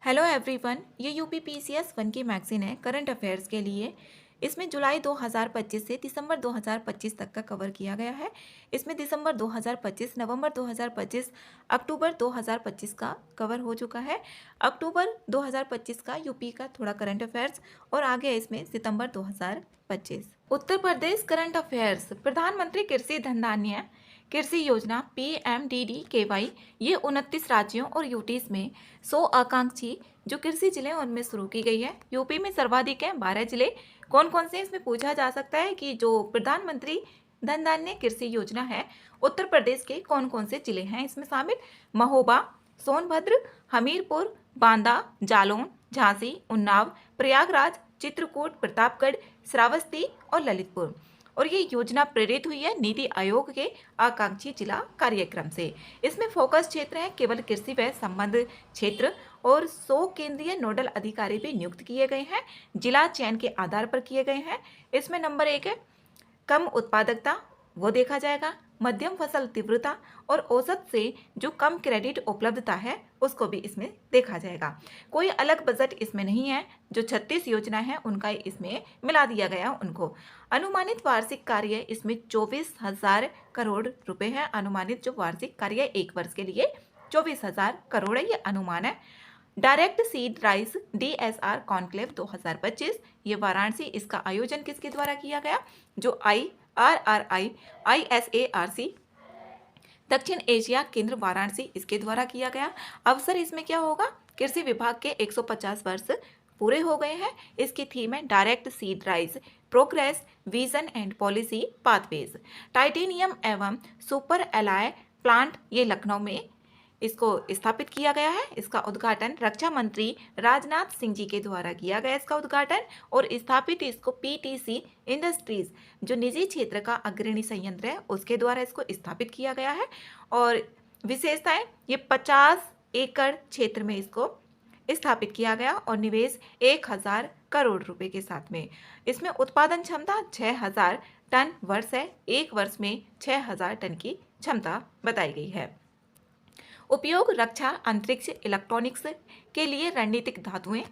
Hello everyone, ये UP PCS one की magazine है करंट अफेयर्स के लिए। इसमें जुलाई 2025 से दिसंबर 2025 तक का कवर किया गया है। इसमें दिसंबर 2025, नवंबर 2025, अक्टूबर 2025 का कवर हो चुका है। अक्टूबर 2025 का यूपी का थोड़ा करंट अफेयर्स और आगे इसमें सितंबर 2025। Uttar Pradesh current affairs. प्रधानमंत्री कृषि धन धान्य कृषि योजना PMDDKY ये 29 राज्यों और यूटीज में 100 आकांक्षी जो कृषि जिले उनमें शुरू की गई है। यूपी में सर्वाधिक है 12 जिले। कौन कौन से इसमें पूछा जा सकता है कि जो प्रधानमंत्री धन धान्य कृषि योजना है, उत्तर प्रदेश के कौन कौन से जिले हैं इसमें शामिल? महोबा, सोनभद्र, हमीरपुर, बांदा, जालौन, झांसी, उन्नाव, प्रयागराज, चित्रकूट, प्रतापगढ़, श्रावस्ती और ललितपुर। और ये योजना प्रेरित हुई है नीति आयोग के आकांक्षी जिला कार्यक्रम से। इसमें फोकस क्षेत्र है केवल कृषि व संबंध क्षेत्र और 100 केंद्रीय नोडल अधिकारी भी नियुक्त किए गए हैं। जिला चयन के आधार पर किए गए हैं। इसमें नंबर 1 है कम उत्पादकता, वो देखा जाएगा। मध्यम फसल तीव्रता और औसत से जो कम क्रेडिट उपलब्धता है उसको भी इसमें देखा जाएगा। कोई अलग बजट इसमें नहीं है। जो 36 योजना है उनका इसमें मिला दिया गया उनको। अनुमानित वार्षिक कार्य इसमें 24,000 करोड़ रुपए है। अनुमानित जो वार्षिक कार्य एक वर्ष के लिए 24,000 करोड़ है, ये अनुमान है। Direct seed rice DSR conclave 2025 ये वाराणसी, इसका आयोजन किसके द्वारा किया गया? जो IRRI ISARC दक्षिण एशिया केंद्र वाराणसी, इसके द्वारा किया गया। अवसर इसमें क्या होगा? कृषि विभाग के 150 वर्ष पूरे हो गए हैं। इसकी थीम है direct seed rice progress vision and policy pathways. Titanium एवं सुपर एलाय प्लांट ये लखनऊ में इसको स्थापित किया गया है। इसका उद्घाटन रक्षा मंत्री राजनाथ सिंह जी के द्वारा किया गया इसका उद्घाटन। और स्थापित इसको PTC इंडस्ट्रीज जो निजी क्षेत्र का अग्रणी संयंत्र है उसके द्वारा इसको स्थापित किया गया है। और विशेषताएं, ये 50 एकड़ क्षेत्र में इसको स्थापित किया गया और निवेश 1,000 करोड़ रुपए के साथ में। इसमें उत्पादन क्षमता 6,000 टन वर्ष है। एक वर्ष में 6,000 टन की क्षमता बताई गई है। उपयोग रक्षा, अंतरिक्ष, इलेक्ट्रॉनिक्स के लिए रणनीतिक धातुएं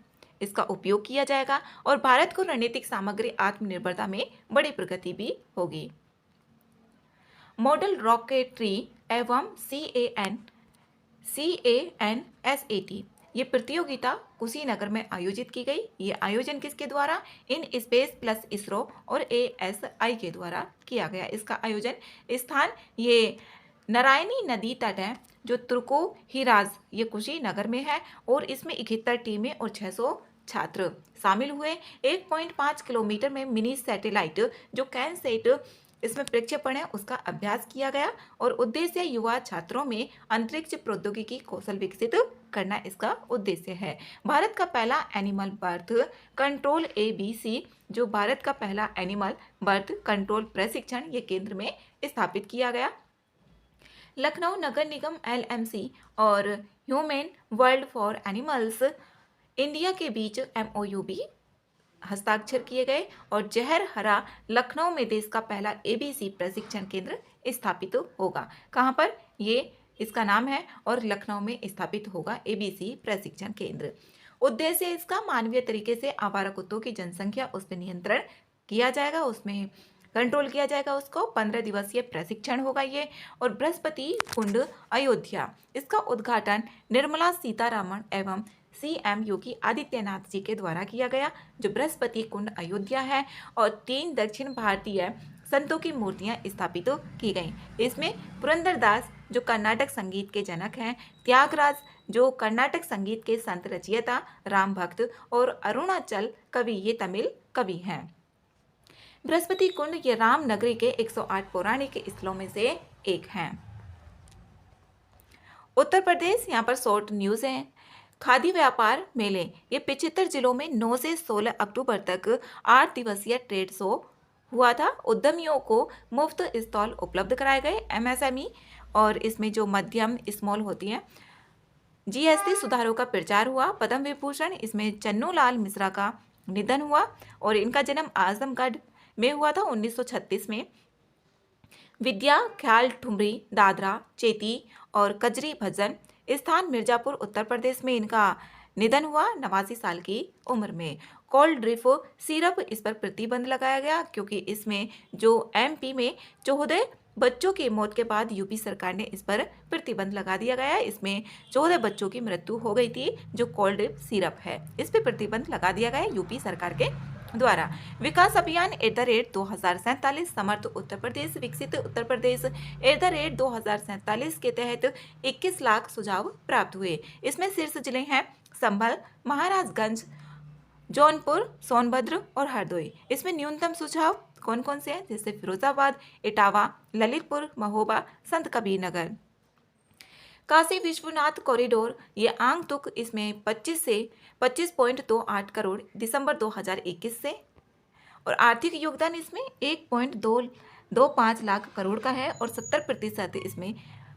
इसका उपयोग किया जाएगा। और भारत को रणनीतिक सामग्री आत्मनिर्भरता में बड़ी प्रगति भी होगी। मॉडल रॉकेटरी एवं CANSAT ये प्रतियोगिता कुशीनगर में आयोजित की गई। ये आयोजन किसके द्वारा? इन स्पेस प्लस इसरो और ASI के द्वारा किया गया। इसका आयोजन स्थान ये नारायणी नदी तट है जो तुर्को हिराज ये कुशीनगर में है। और इसमें 71 टीमें और 600 छात्र शामिल हुए। 1.5 किलोमीटर में मिनी सैटेलाइट जो कैनसेट इसमें प्रक्षेपण है उसका अभ्यास किया गया। और उद्देश्य युवा छात्रों में अंतरिक्ष प्रौद्योगिकी कौशल विकसित करना इसका उद्देश्य है। भारत का पहला एनिमल बर्थ कंट्रोल ABC जो भारत का पहला एनिमल बर्थ कंट्रोल प्रशिक्षण ये केंद्र में स्थापित किया गया। लखनऊ नगर निगम LMC और human world for animals India के बीच MOU भी हस्ताक्षर किए गए। और जहर हरा लखनऊ में देश का पहला ABC प्रशिक्षण केंद्र स्थापित होगा। कहाँ पर? ये इसका नाम है और लखनऊ में स्थापित होगा ABC प्रशिक्षण केंद्र। उद्देश्य इसका मानवीय तरीके से आवारा कुत्तों की जनसंख्या उस पर नियंत्रण किया जाएगा, उसमें कंट्रोल किया जाएगा उसको। 15 दिवसीय प्रशिक्षण होगा ये। और बृहस्पति कुंड अयोध्या इसका उद्घाटन निर्मला सीतारामन एवं CM योगी आदित्यनाथ जी के द्वारा किया गया जो बृहस्पति कुंड अयोध्या है। और 3 दक्षिण भारतीय संतों की मूर्तियां स्थापित की गई। इसमें पुरंदरदास जो कर्नाटक संगीत के जनक हैं, त्यागराज जो कर्नाटक संगीत के संत रचयिता, राम भक्त और अरुणाचल कवि ये तमिल कवि हैं। बृहस्पति कुंड ये राम नगरी के 108 पौराणिक स्थलों में से एक हैं। उत्तर प्रदेश, यहाँ पर शॉर्ट न्यूज है। खादी व्यापार मेले ये 75 जिलों में 9 से 16 अक्टूबर तक 8 दिवसीय ट्रेड शो हुआ था। उद्यमियों को मुफ्त स्टॉल उपलब्ध कराए गए। MSME और इसमें जो मध्यम स्मॉल होती हैं GST सुधारों का प्रचार हुआ। पद्म विभूषण इसमें चन्नू लाल मिश्रा का निधन हुआ और इनका जन्म आजमगढ़ में हुआ था 1936 में। विद्या ख्याल ठुमरी दादरा चेती और कजरी भजन स्थान मिर्जापुर उत्तर प्रदेश में इनका निधन हुआ 89 साल की उम्र में। कोल्ड ड्रिप सिरप, इस पर प्रतिबंध लगाया गया क्योंकि इसमें जो एमपी में 14 बच्चों की मौत के बाद यूपी सरकार ने इस पर प्रतिबंध लगा दिया गया है। इसमें 14 बच्चों की मृत्यु हो गई थी। जो कोल्ड ड्रिप सिरप है, इस पर प्रतिबंध लगा दिया गया है यूपी सरकार के द्वारा। विकास अभियान @2047, समर्थ उत्तर प्रदेश, विकसित उत्तर प्रदेश @2047 के तहत 21 लाख सुझाव प्राप्त हुए। इसमें शीर्ष जिले हैं संभल, महाराजगंज, जौनपुर, सोनभद्र और हरदोई। इसमें न्यूनतम सुझाव कौन कौन से हैं, जैसे फिरोजाबाद, इटावा, ललितपुर, महोबा, संत कबीर नगर। काशी विश्वनाथ कॉरिडोर, ये आंग तुक इसमें 25 से 25.28 करोड़ दिसंबर 2021 से, और आर्थिक योगदान इसमें 1.225 लाख करोड़ का है, और 70% इसमें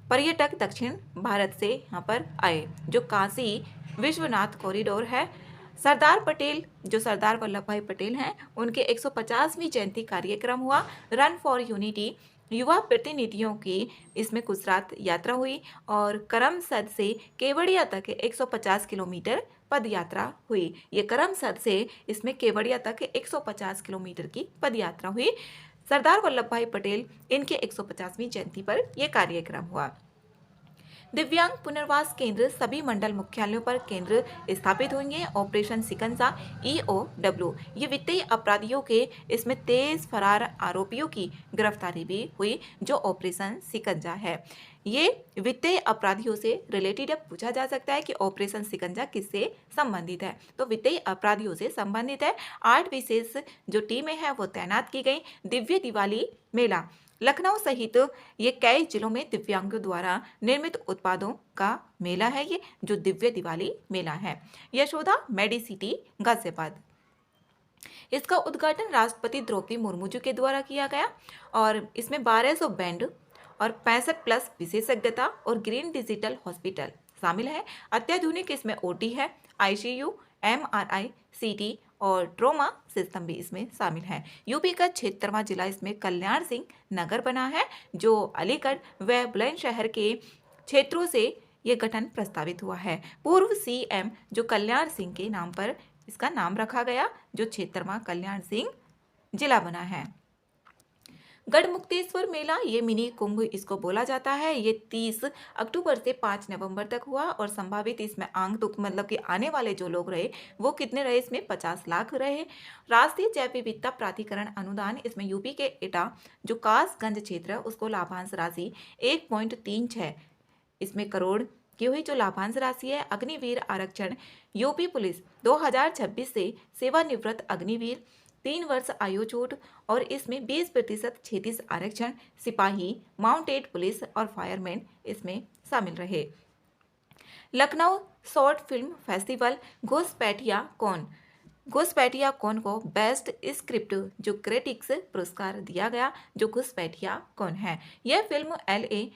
पर्यटक दक्षिण भारत से यहाँ पर आए। जो काशी विश्वनाथ कॉरिडोर है, सरदार पटेल, जो सरदार वल्लभ भाई पटेल हैं, उनके 150वीं जयंती कार्यक्रम हुआ। रन फॉर यूनिटी, युवा प्रतिनिधियों की इसमें गुजरात यात्रा हुई, और करमसद से केवड़िया तक 150 किलोमीटर पद यात्रा हुई। ये करमसद से इसमें केवड़िया तक 150 किलोमीटर की पद यात्रा हुई। सरदार वल्लभ भाई पटेल, इनके 150वीं जयंती पर यह कार्यक्रम हुआ। दिव्यांग पुनर्वास केंद्र, सभी मंडल मुख्यालयों पर केंद्र स्थापित होंगे। ऑपरेशन सिकंजा, EOW, ये वित्तीय अपराधियों के इसमें 23 फरार आरोपियों की गिरफ्तारी भी हुई। जो ऑपरेशन सिकंजा है, ये वित्तीय अपराधियों से रिलेटेड पूछा जा सकता है कि ऑपरेशन सिकंजा किससे संबंधित है, तो वित्तीय अपराधियों से संबंधित है। 8 विशेष जो टीमें हैं वो तैनात की गई। दिव्य दिवाली मेला, लखनऊ सहित ये कई जिलों में दिव्यांगों द्वारा निर्मित उत्पादों का मेला है। ये जो दिव्य दिवाली मेला है, यशोदा मेडिसिटी, गाजियाबाद। इसका उद्घाटन राष्ट्रपति द्रौपदी मुर्मू जी के द्वारा किया गया, और इसमें 1200 बेड और 65+ विशेषज्ञता और ग्रीन डिजिटल हॉस्पिटल शामिल है। अत्याधुनिक इसमें OT है, ICU, MRI, CT और ट्रोमा सिस्टम भी इसमें शामिल है। यूपी का 76वां जिला इसमें कल्याण सिंह नगर बना है, जो अलीगढ़ व बुलंदशहर के क्षेत्रों से ये गठन प्रस्तावित हुआ है। पूर्व CM जो कल्याण सिंह के नाम पर इसका नाम रखा गया, जो 76वां कल्याण सिंह जिला बना है। गढ़मुक्तेश्वर मेला, ये मिनी कुंभ इसको बोला जाता है। ये 30 अक्टूबर से 5 नवंबर तक हुआ, और संभावित इसमें आंग तुक मतलब कि आने वाले जो लोग रहे वो कितने रहे, इसमें 50 लाख रहे। राष्ट्रीय जैव विविधता प्राधिकरण अनुदान, इसमें यूपी के एटा जो कासगंज क्षेत्र है उसको लाभांश राशि 1.36 इसमें करोड़ की हुई जो लाभांश राशि है। अग्निवीर आरक्षण, यूपी पुलिस 2026 से सेवानिवृत्त अग्निवीर 3 वर्ष आयु छूट, और इसमें 20% क्षेत्रीय आरक्षण। सिपाही, माउंटेड पुलिस और फायरमैन इसमें शामिल रहे। लखनऊ शॉर्ट फिल्म फेस्टिवल, घुसपैठिया कौन, घुसपैठिया कौन को बेस्ट स्क्रिप्ट जो क्रिटिक्स पुरस्कार दिया गया। जो घुसपैठिया कौन है, यह film LA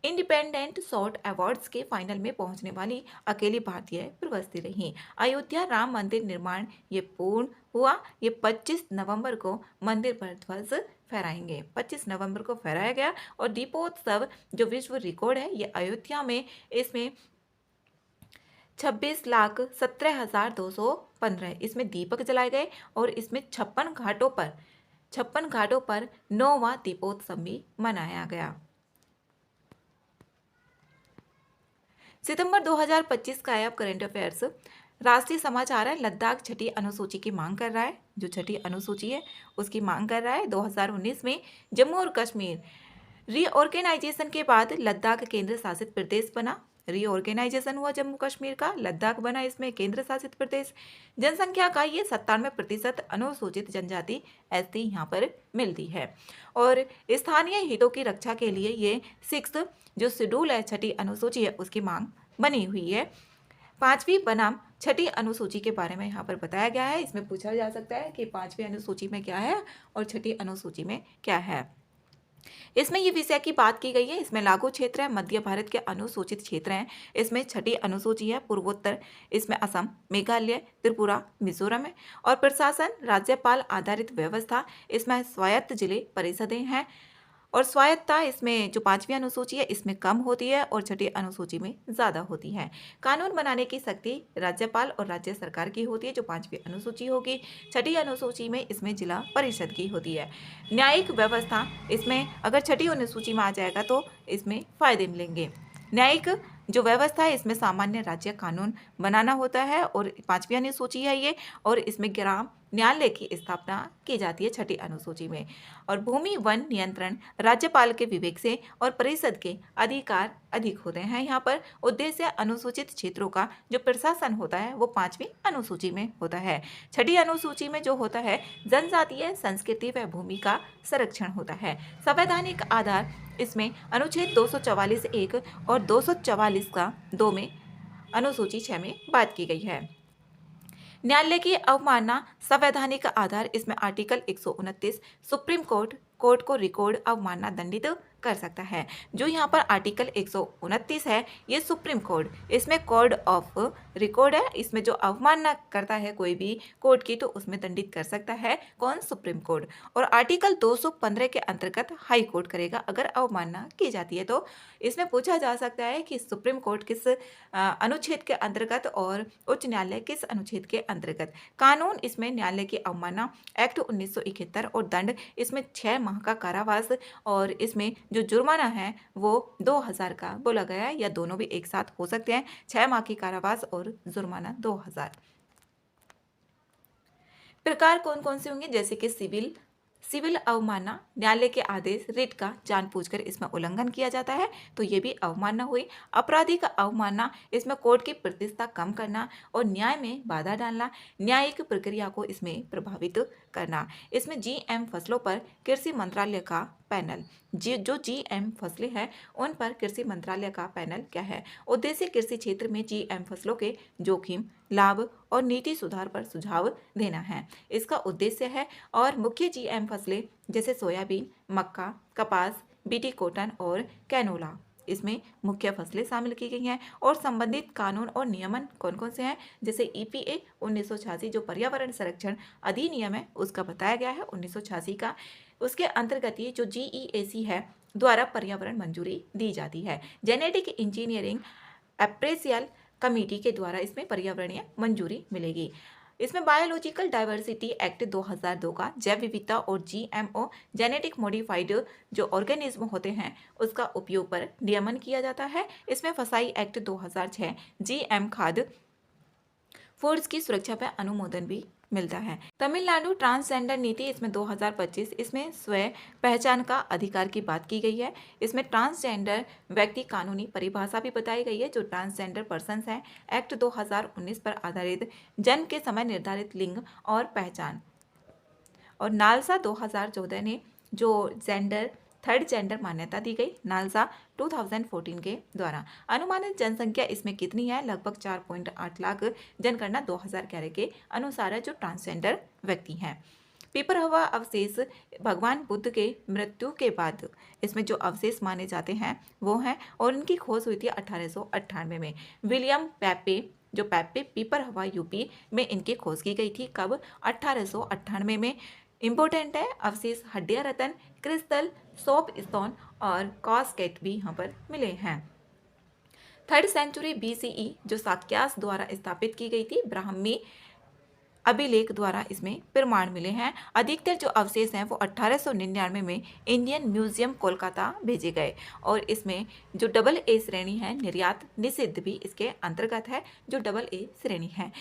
independent short awards के फाइनल में पहुंचने वाली अकेली भारतीय प्रवासी रही। अयोध्या राम मंदिर निर्माण ये पूर्ण हुआ। ये 25 नवंबर को मंदिर पर ध्वज फहराएंगे, 25 नवंबर को फहराया गया। और दीपोत्सव जो विश्व रिकॉर्ड है, ये अयोध्या में इसमें 26,17,215 इसमें दीपक जलाए गए, और इसमें 56 घाटों पर 9वां दीपोत्सव भी मनाया गया। सितंबर 2025 का है अब करंट अफेयर्स। राष्ट्रीय समाचार है, लद्दाख छठी अनुसूची की मांग कर रहा है। जो छठी अनुसूची है उसकी मांग कर रहा है। 2019 में जम्मू और कश्मीर रीऑर्गेनाइजेशन के बाद लद्दाख केंद्र शासित प्रदेश बना। रीऑर्गेनाइजेशन हुआ जम्मू कश्मीर का, लद्दाख बना इसमें केंद्र शासित प्रदेश। जनसंख्या का ये 97% अनुसूचित जनजाति ST यहाँ पर मिलती है, और स्थानीय हितों की रक्षा के लिए ये 6 जो शेड्यूल है, छठी अनुसूची है, उसकी मांग बनी हुई है। 5वीं बनाम छठी अनुसूची के बारे में यहाँ पर बताया गया है। इसमें पूछा जा सकता है कि 5वीं अनुसूची में क्या है और छठी अनुसूची में क्या है। इसमें ये विषय की बात की गई है। इसमें लागू क्षेत्र है, मध्य भारत के अनुसूचित क्षेत्र हैं। इसमें छठी अनुसूची है, पूर्वोत्तर इसमें असम, मेघालय, त्रिपुरा, मिजोरम है। और प्रशासन राज्यपाल आधारित व्यवस्था, इसमें स्वायत्त जिले परिषदें हैं। और स्वायत्तता इसमें जो 5वीं अनुसूची है इसमें कम होती है और छठी अनुसूची में ज़्यादा होती है। कानून बनाने की शक्ति राज्यपाल और राज्य सरकार की होती है जो 5वीं अनुसूची होगी। छठी अनुसूची में इसमें जिला परिषद की होती है। न्यायिक व्यवस्था इसमें अगर छठी अनुसूची में आ जाएगा तो इसमें फायदे मिलेंगे। न्यायिक जो व्यवस्था है इसमें सामान्य राज्य कानून बनाना होता है और 5वीं अनुसूची है ये, और इसमें ग्राम न्यायालय की स्थापना की जाती है छठी अनुसूची में। और भूमि वन नियंत्रण राज्यपाल के विवेक से और परिषद के अधिकार अधिक होते हैं। यहाँ पर उद्देश्य अनुसूचित क्षेत्रों का जो प्रशासन होता है वो 5वीं अनुसूची में होता है। छठी अनुसूची में जो होता है जनजातीय संस्कृति व भूमि का संरक्षण होता है। संवैधानिक आधार इसमें अनुच्छेद 244(1) और 244 का 2 में अनुसूची 6 में बात की गई है। न्यायालय की अवमानना संवैधानिक आधार इसमें आर्टिकल 129 सुप्रीम कोर्ट को रिकॉर्ड अवमानना दंडित कर सकता है। जो यहाँ पर आर्टिकल 129 है ये सुप्रीम कोर्ट, इसमें कोड ऑफ रिकॉर्ड है, इसमें जो अवमानना करता है कोई भी कोर्ट की तो उसमें दंडित कर सकता है कौन, सुप्रीम कोर्ट। और आर्टिकल 215 के अंतर्गत हाई कोर्ट करेगा अगर अवमानना की जाती है। तो इसमें पूछा जा सकता है कि सुप्रीम कोर्ट किस अनुच्छेद के अंतर्गत और उच्च न्यायालय किस अनुच्छेद के अंतर्गत। कानून इसमें न्यायालय की अवमानना एक्ट 1971 और दंड इसमें 6 माह का कारावास, और इसमें जो जुर्माना है वो 2000 का बोला गया है, या दोनों भी एक साथ हो सकते हैं, 6 माह की कारावास और जुर्माना 2000। प्रकार कौन कौन से होंगे, जैसे कि सिविल अवमानना न्यायालय के आदेश रिट का जानबूझकर इसमें उल्लंघन किया जाता है तो ये भी अवमानना हुई। आपराधिक अवमानना इसमें कोर्ट की प्रतिष्ठा कम करना और न्याय में बाधा डालना, न्यायिक प्रक्रिया को इसमें प्रभावित करना। इसमें जीएम फसलों पर कृषि मंत्रालय का पैनल, जो जीएम फसलें हैं उन पर कृषि मंत्रालय का पैनल क्या है। उद्देश्य कृषि क्षेत्र में जीएम फसलों के जोखिम, लाभ और नीति सुधार पर सुझाव देना है, इसका उद्देश्य है। और मुख्य जीएम फसलें जैसे सोयाबीन, मक्का, कपास, बीटी कॉटन और कैनोला इसमें मुख्य फसलें शामिल की गई हैं। और संबंधित कानून और नियमन कौन कौन से हैं, जैसे ईपीए 1986 जो पर्यावरण संरक्षण अधिनियम है उसका बताया गया है 1986 का, उसके अंतर्गत ये जो जीईएसी है द्वारा पर्यावरण मंजूरी दी जाती है। जेनेटिक इंजीनियरिंग अप्रेसियल कमेटी के द्वारा इसमें पर्यावरणीय मंजूरी मिलेगी। इसमें बायोलॉजिकल डाइवर्सिटी एक्ट 2002 का जैव विविधता और जीएमओ जेनेटिक मॉडिफाइड जो ऑर्गेनिज्म होते हैं उसका उपयोग पर नियमन किया जाता है। इसमें फसाई एक्ट 2006 जीएम खाद्य फूड्स की सुरक्षा पर अनुमोदन भी मिलता है। तमिलनाडु ट्रांसजेंडर नीति इसमें 2025 इसमें स्वयं पहचान का अधिकार की बात की गई है। इसमें ट्रांसजेंडर व्यक्ति कानूनी परिभाषा भी बताई गई है। जो ट्रांसजेंडर पर्सन्स हैं एक्ट 2019 पर आधारित जन्म के समय निर्धारित लिंग और पहचान। और नालसा 2014 ने जो थर्ड जेंडर मान्यता दी गई, नालसा 2014 के द्वारा। अनुमानित जनसंख्या इसमें कितनी है, लगभग 4.8 लाख जनगणना 2011 के अनुसार है जो ट्रांसजेंडर व्यक्ति हैं। पिपरहवा अवशेष भगवान बुद्ध के मृत्यु के बाद इसमें जो अवशेष माने जाते हैं वो हैं, और इनकी खोज हुई थी 1898 में। विलियम पेपे जो पेपे पिपरहवा यूपी में इनकी खोज की गई थी, कब, 1898 में। इम्पोर्टेंट है, अवशेष हड्डियां रतन, क्रिस्टल, सोप स्टोन और कॉस्केट भी यहाँ पर मिले हैं। 3rd सेंचुरी BCE जो साक्यास द्वारा स्थापित की गई थी, ब्राह्मी अभिलेख द्वारा इसमें प्रमाण मिले हैं। अधिकतर जो अवशेष हैं वो 1899 में इंडियन म्यूजियम कोलकाता भेजे गए, और इसमें जो AA श्रेणी है निर्यात निषिद्ध भी इसके अंतर्गत है, जो AA श्रेणी है।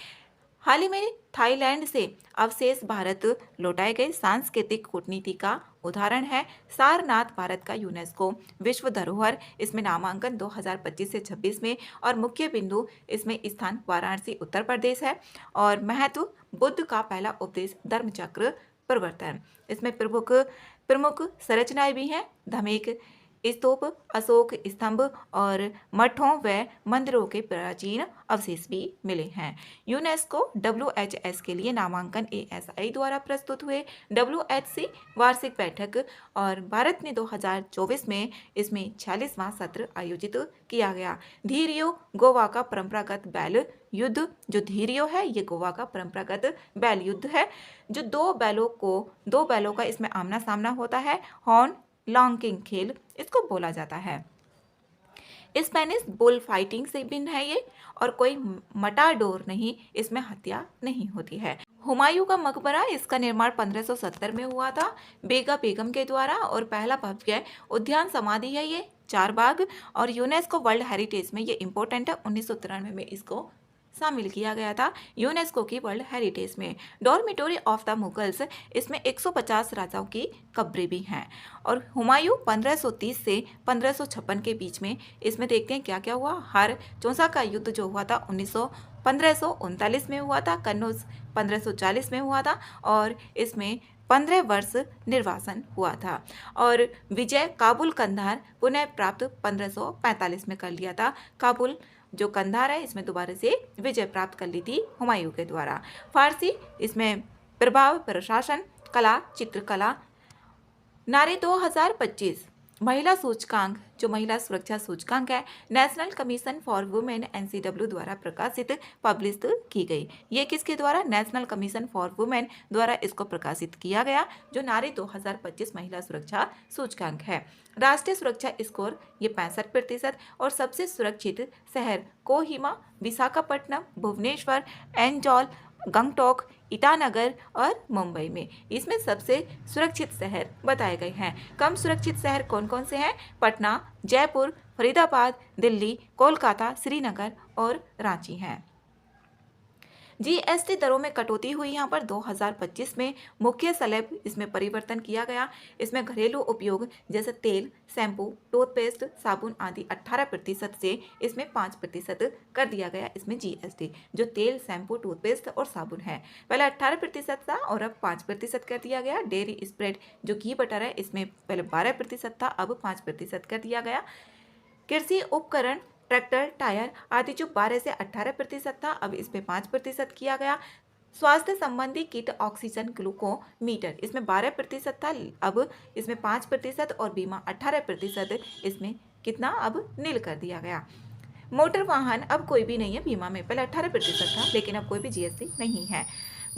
हाल ही में थाईलैंड से अवशेष भारत लौटाए गए सांस्कृतिक कूटनीति का उदाहरण है। सारनाथ भारत का यूनेस्को विश्व धरोहर इसमें नामांकन 2025 से 26 में, और मुख्य बिंदु इसमें स्थान वाराणसी उत्तर प्रदेश है। और महत्व बुद्ध का पहला उपदेश धर्मचक्र प्रवर्तन, इसमें प्रमुख संरचनाएं भी हैं, धमेक स्तूप, अशोक स्तंभ और मठों व मंदिरों के प्राचीन अवशेष भी मिले हैं। यूनेस्को WHS के लिए नामांकन ASI द्वारा प्रस्तुत हुए WHC वार्षिक बैठक, और भारत ने 2024 में इसमें 46वां सत्र आयोजित किया गया। धीरियो गोवा का परंपरागत बैल युद्ध, जो धीरियो है ये गोवा का परंपरागत बैल युद्ध है, जो दो बैलों का इसमें आमना सामना होता है। हॉर्न लॉन्गिंग खेल इसको बोला जाता है। स्पेनिश बुल फाइटिंग से भिन्न है ये, और कोई मटाडोर नहीं, इसमें हत्या नहीं होती है। हुमायूं का मकबरा, इसका निर्माण 1570 में हुआ था बेगा बेगम के द्वारा, और पहला भव्य उद्यान समाधि है ये 4 बाग, और यूनेस्को वर्ल्ड हेरिटेज में ये इंपॉर्टेंट है। 1993 में इसको शामिल किया गया था यूनेस्को की वर्ल्ड हेरिटेज में। डॉर्मिटोरी ऑफ द मुगल्स, इसमें 150 राजाओं की कब्रें भी हैं। और हुमायूं 1530 से 1556 के बीच में, इसमें देखते हैं क्या क्या हुआ। हर चौसा का युद्ध जो हुआ था 1539 में हुआ था, कन्नौज 1540 में हुआ था, और इसमें 15 वर्ष निर्वासन हुआ था। और विजय काबुल कंधार पुनः प्राप्त 1545 में कर लिया था। काबुल जो कंधार है, इसमें दोबारा से विजय प्राप्त कर ली थी हुमायूं के द्वारा। फारसी, इसमें प्रभाव, प्रशासन, कला, चित्रकला। नारी 2025 महिला सूचकांक, जो महिला सुरक्षा सूचकांक है, national commission for women NCW द्वारा प्रकाशित पब्लिश की गई। ये किसके द्वारा? नेशनल कमीशन फॉर वुमेन द्वारा इसको प्रकाशित किया गया, जो नारी 2025 महिला सुरक्षा सूचकांक है। राष्ट्रीय सुरक्षा स्कोर ये 65%, और सबसे सुरक्षित शहर कोहिमा, विशाखापट्टनम, भुवनेश्वर, एंजॉल, गंगटोक, ईटानगर और मुंबई में इसमें सबसे सुरक्षित शहर बताए गए हैं। कम सुरक्षित शहर कौन कौन से हैं? पटना, जयपुर, फरीदाबाद, दिल्ली, कोलकाता, श्रीनगर और रांची हैं। GST दरों में कटौती हुई यहाँ पर 2025 में। मुख्य स्लैब इसमें परिवर्तन किया गया। इसमें घरेलू उपयोग जैसे तेल, शैम्पू, टूथपेस्ट, साबुन आदि 18% से इसमें 5% कर दिया गया। इसमें GST जो तेल, शैम्पू, टूथपेस्ट और साबुन है, पहले 18% था और अब 5% कर दिया गया। डेयरी स्प्रेड जो घी बटर है, इसमें पहले 12% था, अब 5% कर दिया गया। कृषि उपकरण, ट्रैक्टर, टायर आदि जो 12 से 18% था, अब इसमें 5% किया गया। स्वास्थ्य संबंधी किट, ऑक्सीजन, ग्लूकोमीटर इसमें 12% था, अब इसमें 5%, और बीमा 18%, इसमें कितना अब नील कर दिया गया। मोटर वाहन अब कोई भी नहीं है बीमा में, पहले 18% था, लेकिन अब कोई भी GST नहीं है।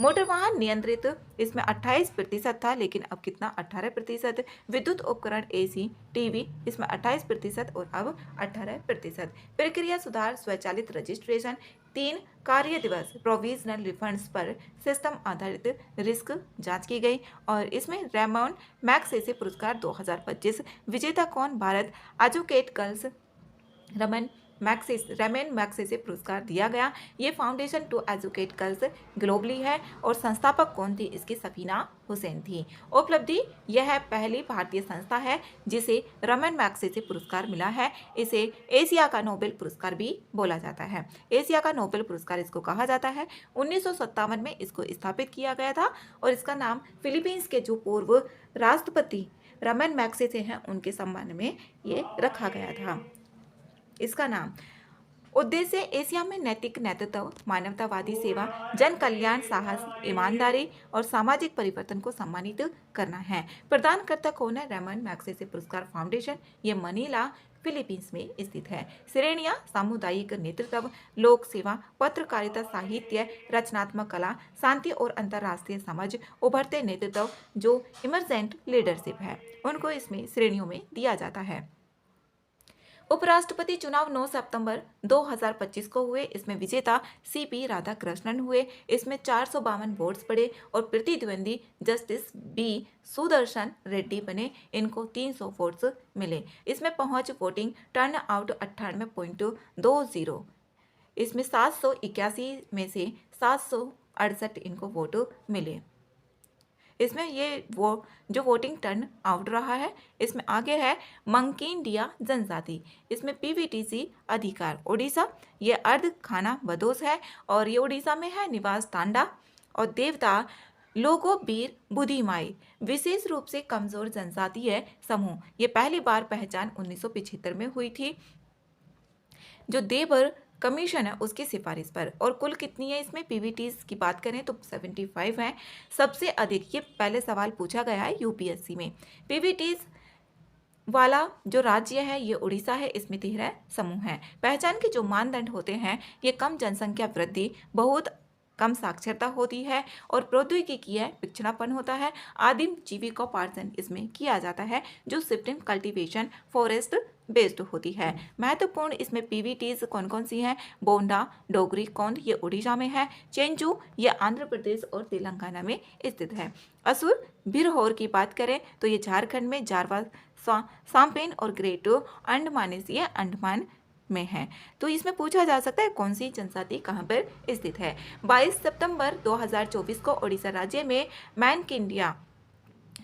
मोटर वाहन नियंत्रित, इसमें 28% था, लेकिन अब कितना? 18%। विद्युत उपकरण AC, TV इसमें 28% और अब 18%। प्रक्रिया सुधार, स्वचालित रजिस्ट्रेशन, 3 कार्य दिवस प्रोविजनल रिफंड्स पर सिस्टम आधारित रिस्क जांच की गई। और इसमें रेमन मैग्सेसे पुरस्कार 2025 विजेता कौन? Bharat educate girls Ramon Magsaysay पुरस्कार दिया गया। ये foundation to educate girls globally है, और संस्थापक कौन थी इसकी? सफीना हुसैन थी। उपलब्धि, यह पहली भारतीय संस्था है जिसे रेमन मैग्सेसे पुरस्कार मिला है। इसे एशिया का नोबेल पुरस्कार भी बोला जाता है। एशिया का नोबेल पुरस्कार इसको कहा जाता है। 1957 में इसको स्थापित किया गया था, और इसका नाम फिलीपींस के जो पूर्व राष्ट्रपति रेमन मैग्सेसे हैं उनके सम्मान में ये रखा गया था। इसका नाम। उद्देश्य, एशिया में नैतिक नेतृत्व, मानवतावादी सेवा, जन कल्याण, साहस, ईमानदारी और सामाजिक परिवर्तन को सम्मानित करना है। प्रदानकर्ता कौन है? रेमन मैग्सेसे पुरस्कार फाउंडेशन, ये मनीला फिलीपींस में स्थित है। श्रेणियां, सामुदायिक नेतृत्व, लोक सेवा, पत्रकारिता, साहित्य, रचनात्मक कला, शांति और अंतर्राष्ट्रीय समझ, उभरते नेतृत्व जो इमर्जेंट लीडरशिप है, उनको इसमें श्रेणियों में दिया जाता है। उपराष्ट्रपति चुनाव 9 सितंबर 2025 को हुए। इसमें विजेता CP राधाकृष्णन हुए। इसमें 452 वोट्स पड़े, और प्रतिद्वंदी जस्टिस B सुदर्शन रेड्डी बने। इनको 300 वोट्स मिले। इसमें पहुंच, वोटिंग टर्न आउट 98.20। इसमें 781 में से 768 इनको वोट मिले। इसमें ये वो जो वोटिंग टर्न आउट रहा है, इसमें आगे है मंकींडिया जनजाति, इसमें PVTC अधिकार ओडिशा, ये अर्ध खाना बदोश है, और ये उड़ीसा में है। निवास तांडा और देवता लोगो बीर बुधिमाई, विशेष रूप से कमजोर जनजातीय समूह। ये पहली बार पहचान 1975 में हुई थी, जो देवर कमीशन है उसकी सिफारिश पर। और कुल कितनी है इसमें? PVTs की बात करें तो 75 है। सबसे अधिक, ये पहले सवाल पूछा गया है UPSC में। PVTs वाला जो राज्य है ये उड़ीसा है, इसमें 13 समूह हैं। पहचान के जो मानदंड होते हैं, ये कम जनसंख्या वृद्धि, बहुत कम साक्षरता होती है और प्रौद्योगिकी है पिछड़ापन होता है। आदिम जीविकोपार्जन इसमें किया जाता है जो शिफ्टिंग कल्टीवेशन फॉरेस्ट बेस्ड होती है। महत्वपूर्ण इसमें पीवीटीज कौन कौन सी हैं? बोंडा, डोगरी, कौंद ये उड़ीसा में है। चेंजू ये आंध्र प्रदेश और तेलंगाना में स्थित है। असुर भिरहोर की बात करें तो ये झारखंड में जारवा, साम्पेन और ग्रेट अंडमानिस ये अंडमान में है। तो इसमें पूछा जा सकता है कौन सी जनजाति कहाँ पर स्थित है। 22 सितंबर 2024 को ओडिशा राज्य में मैनकिंडिया,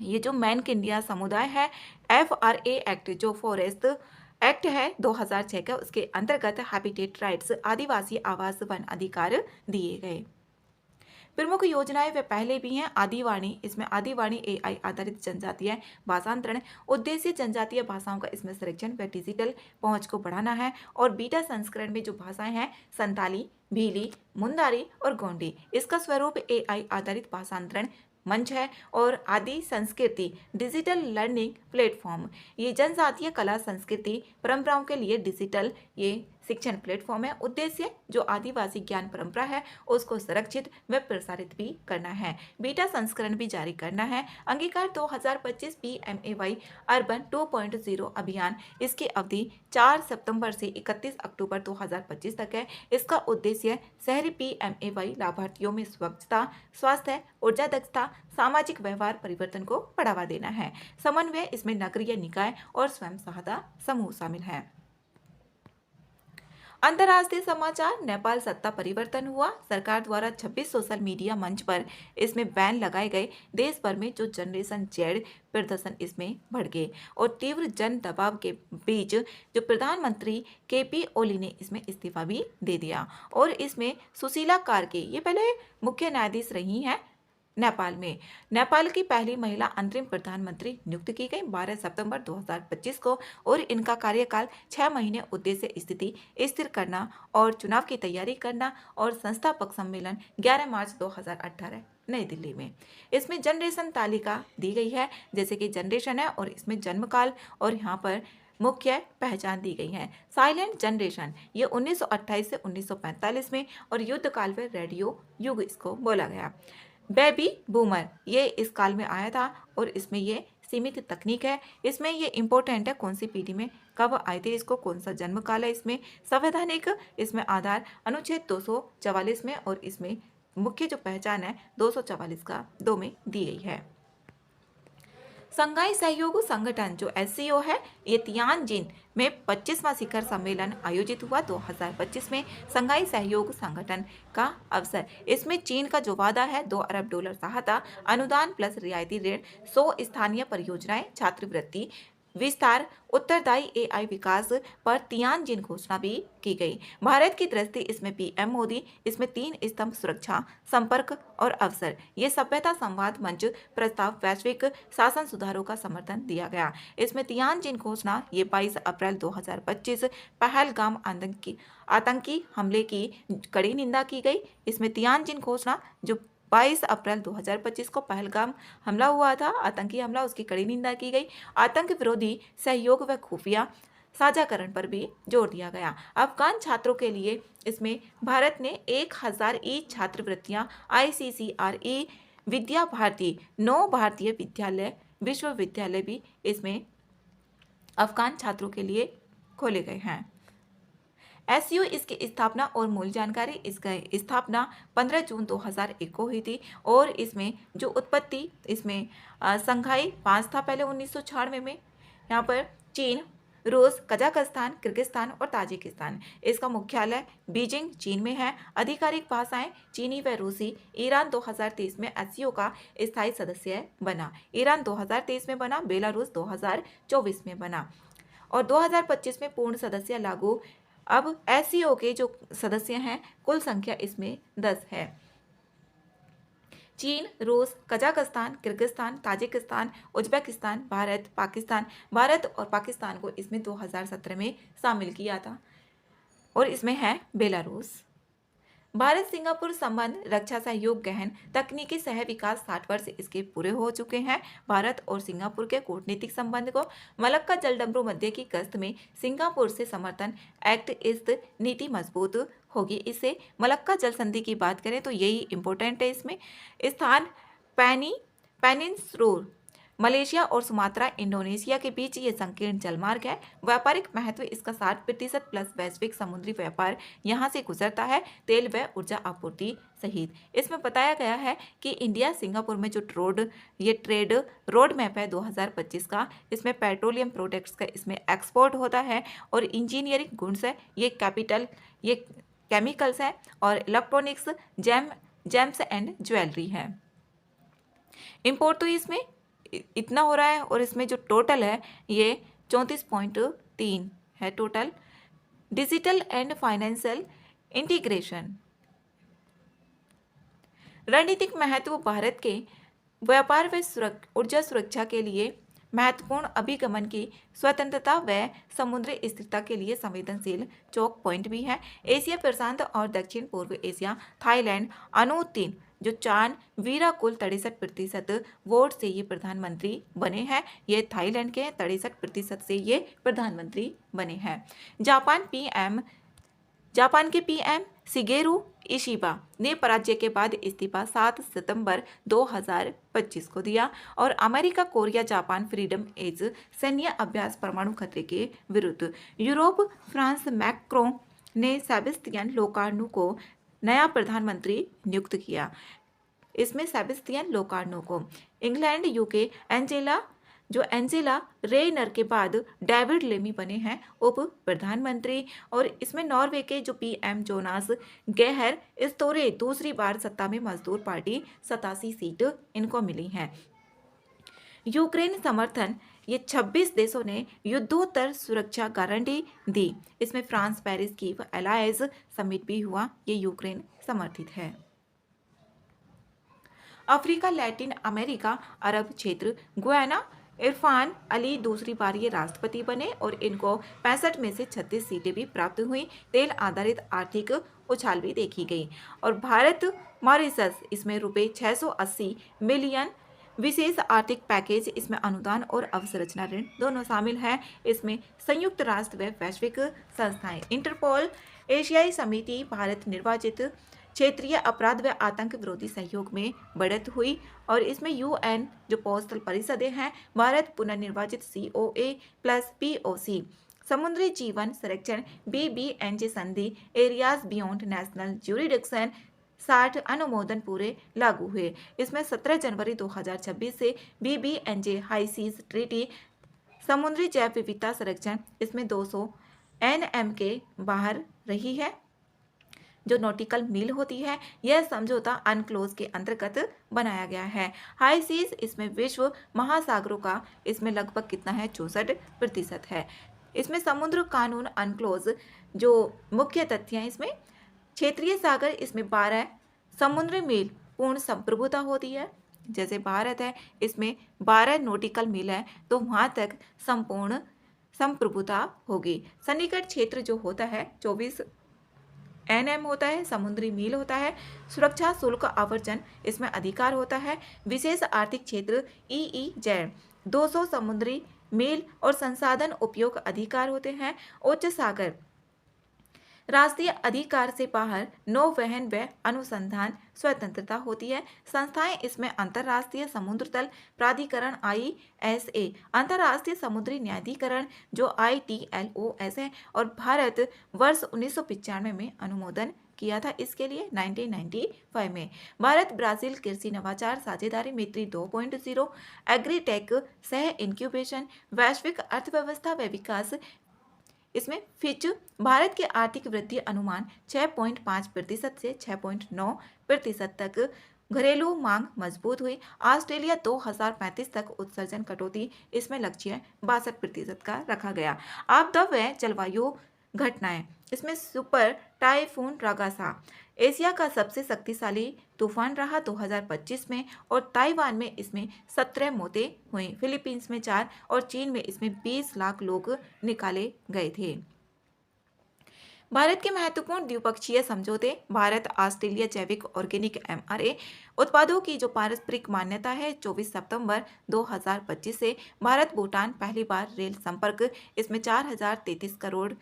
ये जो मैनकिंडिया समुदाय है, FRA एक्ट जो फॉरेस्ट एक्ट है 2006 का, उसके अंतर्गत हैबिटेट राइट्स आदिवासी आवास वन अधिकार दिए गए। प्रमुख योजनाएं वे पहले भी हैं। आदिवाणी, इसमें आदिवाणी AI आधारित जनजातीय भाषांतरण, उद्देश्य जनजातीय भाषाओं का इसमें संरक्षण व डिजिटल पहुंच को बढ़ाना है। और बीटा संस्करण में जो भाषाएं हैं संताली, भीली, मुंदारी और गोंडी, इसका स्वरूप AI आधारित भाषांतरण मंच है। और आदि संस्कृति डिजिटल लर्निंग प्लेटफॉर्म, ये जनजातीय कला संस्कृति परंपराओं के लिए डिजिटल ये शिक्षण प्लेटफॉर्म है। उद्देश्य जो आदिवासी ज्ञान परंपरा है उसको संरक्षित व प्रसारित भी करना है, बीटा संस्करण भी जारी करना है। अंगीकार 2025 PMAY अर्बन 2.0 अभियान, इसकी अवधि 4 सितंबर से 31 अक्टूबर 2025 तक है। इसका उद्देश्य शहरी PMAY लाभार्थियों में स्वच्छता, स्वास्थ्य, ऊर्जा दक्षता, सामाजिक व्यवहार परिवर्तन को बढ़ावा देना है। समन्वय, इसमें नगरीय निकाय और स्वयं सहायता समूह शामिल हैं। अंतर्राष्ट्रीय समाचार, नेपाल सत्ता परिवर्तन हुआ। सरकार द्वारा 26 सोशल मीडिया मंच पर इसमें बैन लगाए गए। देश भर में जो जनरेशन जेड प्रदर्शन इसमें बढ़ गए और तीव्र जन दबाव के बीच जो प्रधानमंत्री KP ओली ने इसमें इस्तीफा भी दे दिया। और इसमें सुशीला कार्के, ये पहले मुख्य न्यायाधीश रही हैं नेपाल में। नेपाल की पहली महिला अंतरिम प्रधानमंत्री नियुक्त की गई 12 सितंबर 2025 को। और इनका कार्यकाल 6 महीने। उद्देश्य स्थिति स्थिर करना और चुनाव की तैयारी करना। और संस्थापक सम्मेलन 11 मार्च 2018 नई दिल्ली में। इसमें जनरेशन तालिका दी गई है, जैसे कि जनरेशन है और इसमें जन्मकाल और यहाँ पर मुख्य पहचान दी गई है। साइलेंट जनरेशन, ये 1928 से 1945 में और युद्ध काल में रेडियो युग इसको बोला गया। बेबी बूमर, ये इस काल में आया था और इसमें ये सीमित तकनीक है। इसमें ये इंपॉर्टेंट है कौन सी पीढ़ी में कब आए थे, इसको कौन सा जन्म काल है। इसमें संवैधानिक इसमें आधार अनुच्छेद 244 में और इसमें मुख्य जो पहचान है 244 का 2 में दी गई है। संघाई सहयोग संगठन जो SCO है, ये तियानजिन में 25वां शिखर सम्मेलन आयोजित हुआ 2025 में। संघाई सहयोग संगठन का अवसर, इसमें चीन का जो वादा है $2 अरब सहायता अनुदान प्लस रियायती ऋण, 100 स्थानीय परियोजनाएं, छात्रवृत्ति विस्तार, उत्तरदायी AI विकास पर तियानजिन घोषणा भी की गई। भारत की दृष्टि, इसमें PM मोदी, इसमें 3 स्तंभ सुरक्षा, संपर्क और अवसर, ये सभ्यता संवाद मंच प्रस्ताव, वैश्विक शासन सुधारों का समर्थन दिया गया। इसमें तियानजिन घोषणा, ये 22 अप्रैल 2025 पहलगाम आतंकी हमले की कड़ी निंदा की गई। इसमें तियानजिन घोषणा जो 22 अप्रैल 2025 को पहलगाम हमला हुआ था, आतंकी हमला, उसकी कड़ी निंदा की गई। आतंक विरोधी सहयोग व खुफिया साझाकरण पर भी जोर दिया गया। अफगान छात्रों के लिए इसमें भारत ने 1000 छात्रवृत्तियां, ICCRE विद्या भारती, 9 भारतीय विद्यालय विश्वविद्यालय भी इसमें अफगान छात्रों के लिए खोले गए हैं। SCO इसकी स्थापना और मूल जानकारी, इसकी स्थापना 15 जून 2001 को हुई थी। और इसमें जो उत्पत्ति, इसमें संघाई 5 था पहले 1996 में। यहाँ पर चीन, रूस, कजाकिस्तान, किर्गिस्तान और ताजिकिस्तान। इसका मुख्यालय बीजिंग चीन में है। आधिकारिक भाषाएं चीनी व रूसी। ईरान 2023 में SCO का स्थायी सदस्य बना। ईरान 2023 में बना, बेलारूस 2024 में बना और 2025 में पूर्ण सदस्य लागू। अब SCO के जो सदस्य हैं कुल संख्या इसमें 10 है। चीन, रूस, Kazakhstan, Kyrgyzstan, Tajikistan, Uzbekistan, Bharat और पाकिस्तान को इसमें 2017 में शामिल किया था। और इसमें है बेलारूस। भारत सिंगापुर संबंध रक्षा सहयोग गहन तकनीकी सह विकास 60 वर्ष इसके पूरे हो चुके हैं। भारत और सिंगापुर के कूटनीतिक संबंध को मलक्का जलडमरू मध्य की गश्त में सिंगापुर से समर्थन एक्ट इस नीति मजबूत होगी। इससे मलक्का जल संधि की बात करें तो यही इंपॉर्टेंट है। इसमें स्थान पेनिनसुलर मलेशिया और सुमात्रा इंडोनेशिया के बीच ये संकीर्ण जलमार्ग है। व्यापारिक महत्व इसका 60% प्लस वैश्विक समुद्री व्यापार यहाँ से गुजरता है, तेल व ऊर्जा आपूर्ति सहित। इसमें बताया गया है कि इंडिया सिंगापुर में जो ट्रेड रोड मैप है 2025 का, इसमें पेट्रोलियम प्रोडक्ट्स का इसमें एक्सपोर्ट होता है और इंजीनियरिंग गुड्स है, ये केमिकल्स है और इलेक्ट्रॉनिक्स, जेम्स एंड ज्वेलरी है। इंपोर्ट तो इसमें इतना हो रहा है और इसमें जो टोटल है ये 34.3 है total. Digital and financial integration. रणनीतिक महत्व भारत के व्यापार व ऊर्जा सुरक्षा के लिए महत्वपूर्ण अभिगमन की स्वतंत्रता व समुद्री स्थिरता के लिए संवेदनशील चौक पॉइंट भी है। एशिया प्रशांत और दक्षिण पूर्व एशिया, थाईलैंड अनु 3 जो चांद वीरा कुल 63% वोट से ये प्रधानमंत्री बने हैं। ये थाईलैंड के 63% से ये प्रधानमंत्री बने हैं। जापान के पीएम शिगेरू इशिबा ने पराजय के बाद इस्तीफा 7 सितंबर 2025 को दिया। और America Korea Japan freedom edge सैन्य अभ्यास परमाणु खतरे के विरुद्ध। यूरोप फ्रांस मैक्रों ने सेबेस्टियन लोकार्नो को नया प्रधानमंत्री नियुक्त किया। इसमें सेबेस्टियन लोकार्नो को। इंग्लैंड यूके एंजेला रेयनर के बाद डेविड लेमी बने हैं उप प्रधानमंत्री। और इसमें नॉर्वे के जो पीएम जोनास गेहर स्टोरे दूसरी बार सत्ता में मजदूर पार्टी 87 सीट इनको मिली हैं। यूक्रेन समर्थन, ये 26 देशों ने युद्धोत्तर सुरक्षा गारंटी दी। इसमें फ्रांस पेरिस की अलायंस समिट भी हुआ, ये यूक्रेन समर्थित है। अफ्रीका, लैटिन अमेरिका, अरब क्षेत्र, गुयाना इरफान अली दूसरी बार ये राष्ट्रपति बने और इनको 65 में से 36 सीटें भी प्राप्त हुई। तेल आधारित आर्थिक उछाल भी देखी गई। और भारत मॉरिशस, इसमें रुपए 680 मिलियन विशेष आर्थिक पैकेज, इसमें अनुदान और अवसंरचना ऋण दोनों शामिल हैं। इसमें संयुक्त राष्ट्र व वैश्विक संस्थाएं, इंटरपोल, एशियाई समिति, भारत निर्वाचित क्षेत्रीय अपराध व आतंक विरोधी सहयोग में बढ़त हुई। और इसमें यूएन जो पोस्टल परिषदें हैं, भारत पुनर्निर्वाचित COA प्लस POC, समुद्री जीवन संरक्षण BBNJ संधि, एरियाज बियॉन्ड नेशनल ज्यूरिडिक्शन 60 अनुमोदन पूरे लागू हुए। इसमें 17 जनवरी 2026 से BBNJ हाई सीज ट्रीटी, समुद्री जैव विविधता संरक्षण, इसमें 200 NM के बाहर रही है। जो नॉटिकल मील होती है, यह समझौता अनक्लोज के अंतर्गत बनाया गया है। हाई सीज, इसमें विश्व महासागरों का इसमें लगभग कितना है 64% है। इसमें समुद्र कानून अनक्लोज जो मुख्य तथ्य हैं, इसमें क्षेत्रीय सागर, इसमें 12 समुद्री मील पूर्ण संप्रभुता होती है। जैसे भारत है, इसमें 12 नॉटिकल मील है तो वहाँ तक संपूर्ण संप्रभुता होगी। सन्निकट क्षेत्र जो होता है 24 NM होता है, समुद्री मील होता है। सुरक्षा शुल्क आवर्जन, इसमें अधिकार होता है। विशेष आर्थिक क्षेत्र EEZ 200 समुद्री मील और संसाधन उपयोग अधिकार होते हैं। उच्च सागर राष्ट्रीय अधिकार से बाहर नौवहन व अनुसंधान स्वतंत्रता होती है। संस्थाएं, इसमें अंतर्राष्ट्रीय समुद्र तल प्राधिकरण ISA, अंतर्राष्ट्रीय समुद्री न्यायाधिकरण जो ITLOS है। और भारत वर्ष 1995 में अनुमोदन किया था इसके लिए 1995 में। भारत ब्राजील कृषि नवाचार साझेदारी मैत्री 2.0, एग्रीटेक सह इंक्यूबेशन, वैश्विक अर्थव्यवस्था व विकास, इसमें फिच भारत के आर्थिक वृद्धि अनुमान 6.5% से 6.9% तक। घरेलू मांग मजबूत हुई। ऑस्ट्रेलिया 2035 तक उत्सर्जन कटौती, इसमें लक्ष्य 62% का रखा गया। आपदा व जलवायु घटनाएं, इसमें सुपर टाइफून रागासा एशिया का सबसे शक्तिशाली तूफान रहा 2025 में। और ताइवान में इसमें 17 मौतें हुई, फिलीपींस में 4 और चीन में इसमें 20 लाख लोग निकाले गए थे। भारत के महत्वपूर्ण द्विपक्षीय समझौते। भारत ऑस्ट्रेलिया जैविक ऑर्गेनिक एमआरए उत्पादों की जो पारस्परिक मान्यता है 24 सितंबर 2025 से। भारत भूटान पहली बार रेल संपर्क, इसमें 4033 करोड़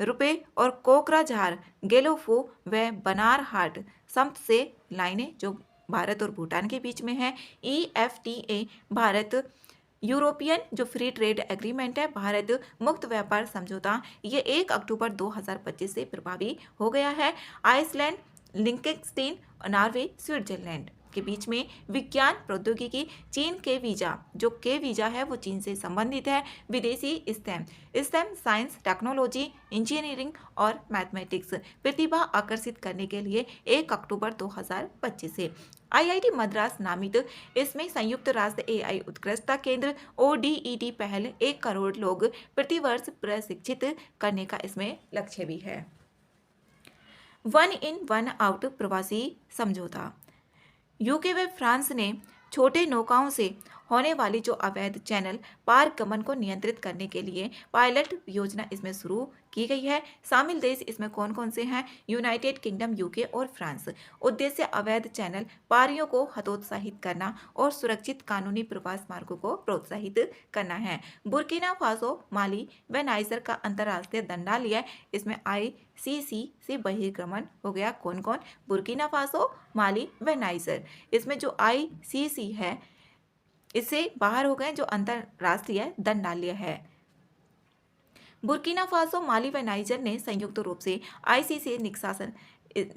रुपए। और कोकराझार, गेलोफू व बनारहाट संप से लाइनें जो भारत और भूटान के बीच में है। EFTA भारत यूरोपियन जो फ्री ट्रेड एग्रीमेंट है, भारत मुक्त व्यापार समझौता, ये 1 अक्टूबर 2025 से प्रभावी हो गया है। आइसलैंड, लिंकेनस्टेन, नॉर्वे, स्विट्जरलैंड के बीच में विज्ञान प्रौद्योगिकी। चीन के वीजा, जो के वीजा है वो चीन से संबंधित है। विदेशी स्टेम साइंस, टेक्नोलॉजी, इंजीनियरिंग और मैथमेटिक्स प्रतिभा आकर्षित करने के लिए 1 अक्टूबर 2025 से। IIT मद्रास नामित, इसमें संयुक्त राष्ट्र AI उत्कृष्टता केंद्र ODET पहल 1 करोड़ लोग प्रति वर्ष प्रशिक्षित करने का इसमें लक्ष्य भी है। 1 इन 1 आउट प्रवासी समझौता। UK व फ्रांस ने छोटे नौकाओं से होने वाली जो अवैध चैनल पार गमन को नियंत्रित करने के लिए पायलट योजना इसमें शुरू की गई है। शामिल देश इसमें कौन कौन से हैं? यूनाइटेड किंगडम, UK और फ्रांस। उद्देश्य अवैध चैनल पारियों को हतोत्साहित करना और सुरक्षित कानूनी प्रवास मार्गों को प्रोत्साहित करना है। बुर्किना फासो, माली व नाइजर का अंतर्राष्ट्रीय दंडालय, इसमें ICC से बहिर्गमन हो गया। कौन कौन? बुर्किना फासो, माली व नाइजर। इसमें जो ICC है इससे बाहर हो गए जो अंतर्राष्ट्रीय दंडालय है। बुर्किना फासो, माली व नाइजर ने संयुक्त रूप से ICC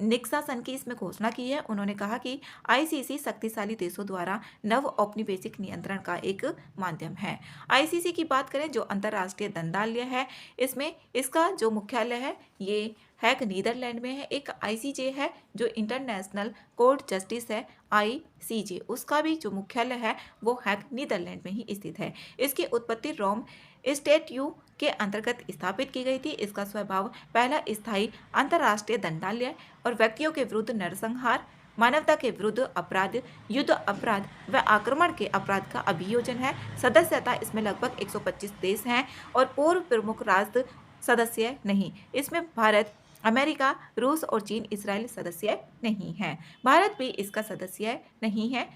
निष्कासन की इसमें घोषणा की है। उन्होंने कहा कि ICC शक्तिशाली देशों द्वारा नव औपनिवेशिक नियंत्रण का एक माध्यम है। ICC की बात करें जो अंतर्राष्ट्रीय दंडालय है, इसमें इसका जो मुख्यालय है ये हैग नीदरलैंड में है। एक ICJ है जो इंटरनेशनल कोर्ट जस्टिस है ICJ, उसका भी जो मुख्यालय है वो हैग नीदरलैंड में ही स्थित है। इसकी उत्पत्ति रोम स्टैट्यूट के अंतर्गत स्थापित की गई थी। इसका स्वभाव पहला स्थायी अंतर्राष्ट्रीय दंडालय और व्यक्तियों के विरुद्ध नरसंहार, मानवता के विरुद्ध अपराध, युद्ध अपराध व आक्रमण के अपराध का अभियोजन है। सदस्यता इसमें लगभग 125 देश हैं और पूर्व प्रमुख राष्ट्र सदस्य नहीं। इसमें भारत, अमेरिका, रूस और चीन, इजराइल सदस्य नहीं है। भारत भी इसका सदस्य नहीं है।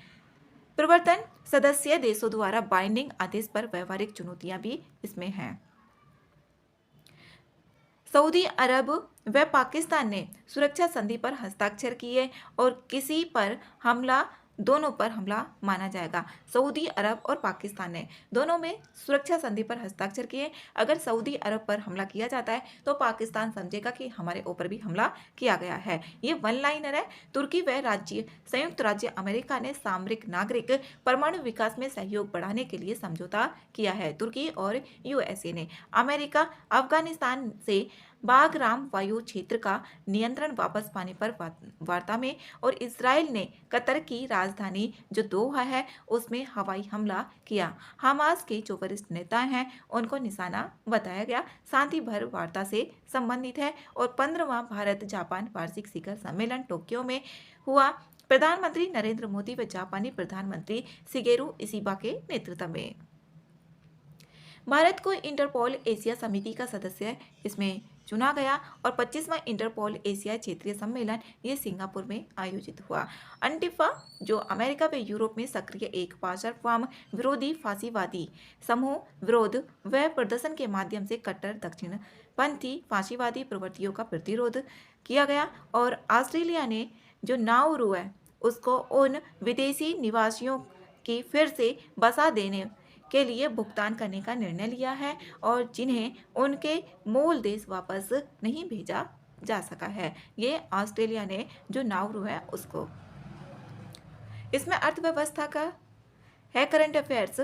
प्रवर्तन सदस्य देशों द्वारा बाइंडिंग आदेश पर व्यवहारिक चुनौतियां भी इसमें हैं। सऊदी अरब व पाकिस्तान ने सुरक्षा संधि पर हस्ताक्षर किए और किसी पर हमला, दोनों पर हमला माना जाएगा। सऊदी अरब और पाकिस्तान ने दोनों में सुरक्षा संधि पर हस्ताक्षर किए। अगर सऊदी अरब पर हमला किया जाता है तो पाकिस्तान समझेगा कि हमारे ऊपर भी हमला किया गया है। ये वन लाइनर है। तुर्की व संयुक्त राज्य अमेरिका ने सामरिक, नागरिक, परमाणु विकास में सहयोग बढ़ाने के लिए समझौता किया है। तुर्की और USA ने। अमेरिका अफगानिस्तान से बागराम वायु क्षेत्र का नियंत्रण वापस पाने पर वार्ता में, और इजराइल ने कतर की राजधानी जो दोहा है उसमें हवाई हमला किया। हमास के जो वरिष्ठ नेता हैं उनको निशाना बताया गया। शांति भर वार्ता से संबंधित है। और 15वां भारत जापान वार्षिक शिखर सम्मेलन टोक्यो में हुआ। प्रधानमंत्री नरेंद्र मोदी व जापानी प्रधानमंत्री शिगेरू इशिबा के नेतृत्व में। भारत को इंटरपोल एशिया समिति का सदस्य इसमें चुना गया। और 25वां इंटरपोल एशिया क्षेत्रीय सम्मेलन ये सिंगापुर में आयोजित हुआ। अंटिफा जो अमेरिका व यूरोप में सक्रिय एक पार्श्ववाम विरोधी फांसीवादी समूह विरोध व प्रदर्शन के माध्यम से कट्टर दक्षिणपंथी फांसीवादी प्रवृत्तियों का प्रतिरोध किया गया। और ऑस्ट्रेलिया ने जो नाउरू है उसको उन विदेशी निवासियों की फिर से बसा देने के लिए भुगतान करने का निर्णय लिया है और जिन्हें उनके मूल देश वापस नहीं भेजा जा सका है। ये ऑस्ट्रेलिया ने जो नाउरू है उसको। इसमें अर्थव्यवस्था का है करंट अफेयर्स।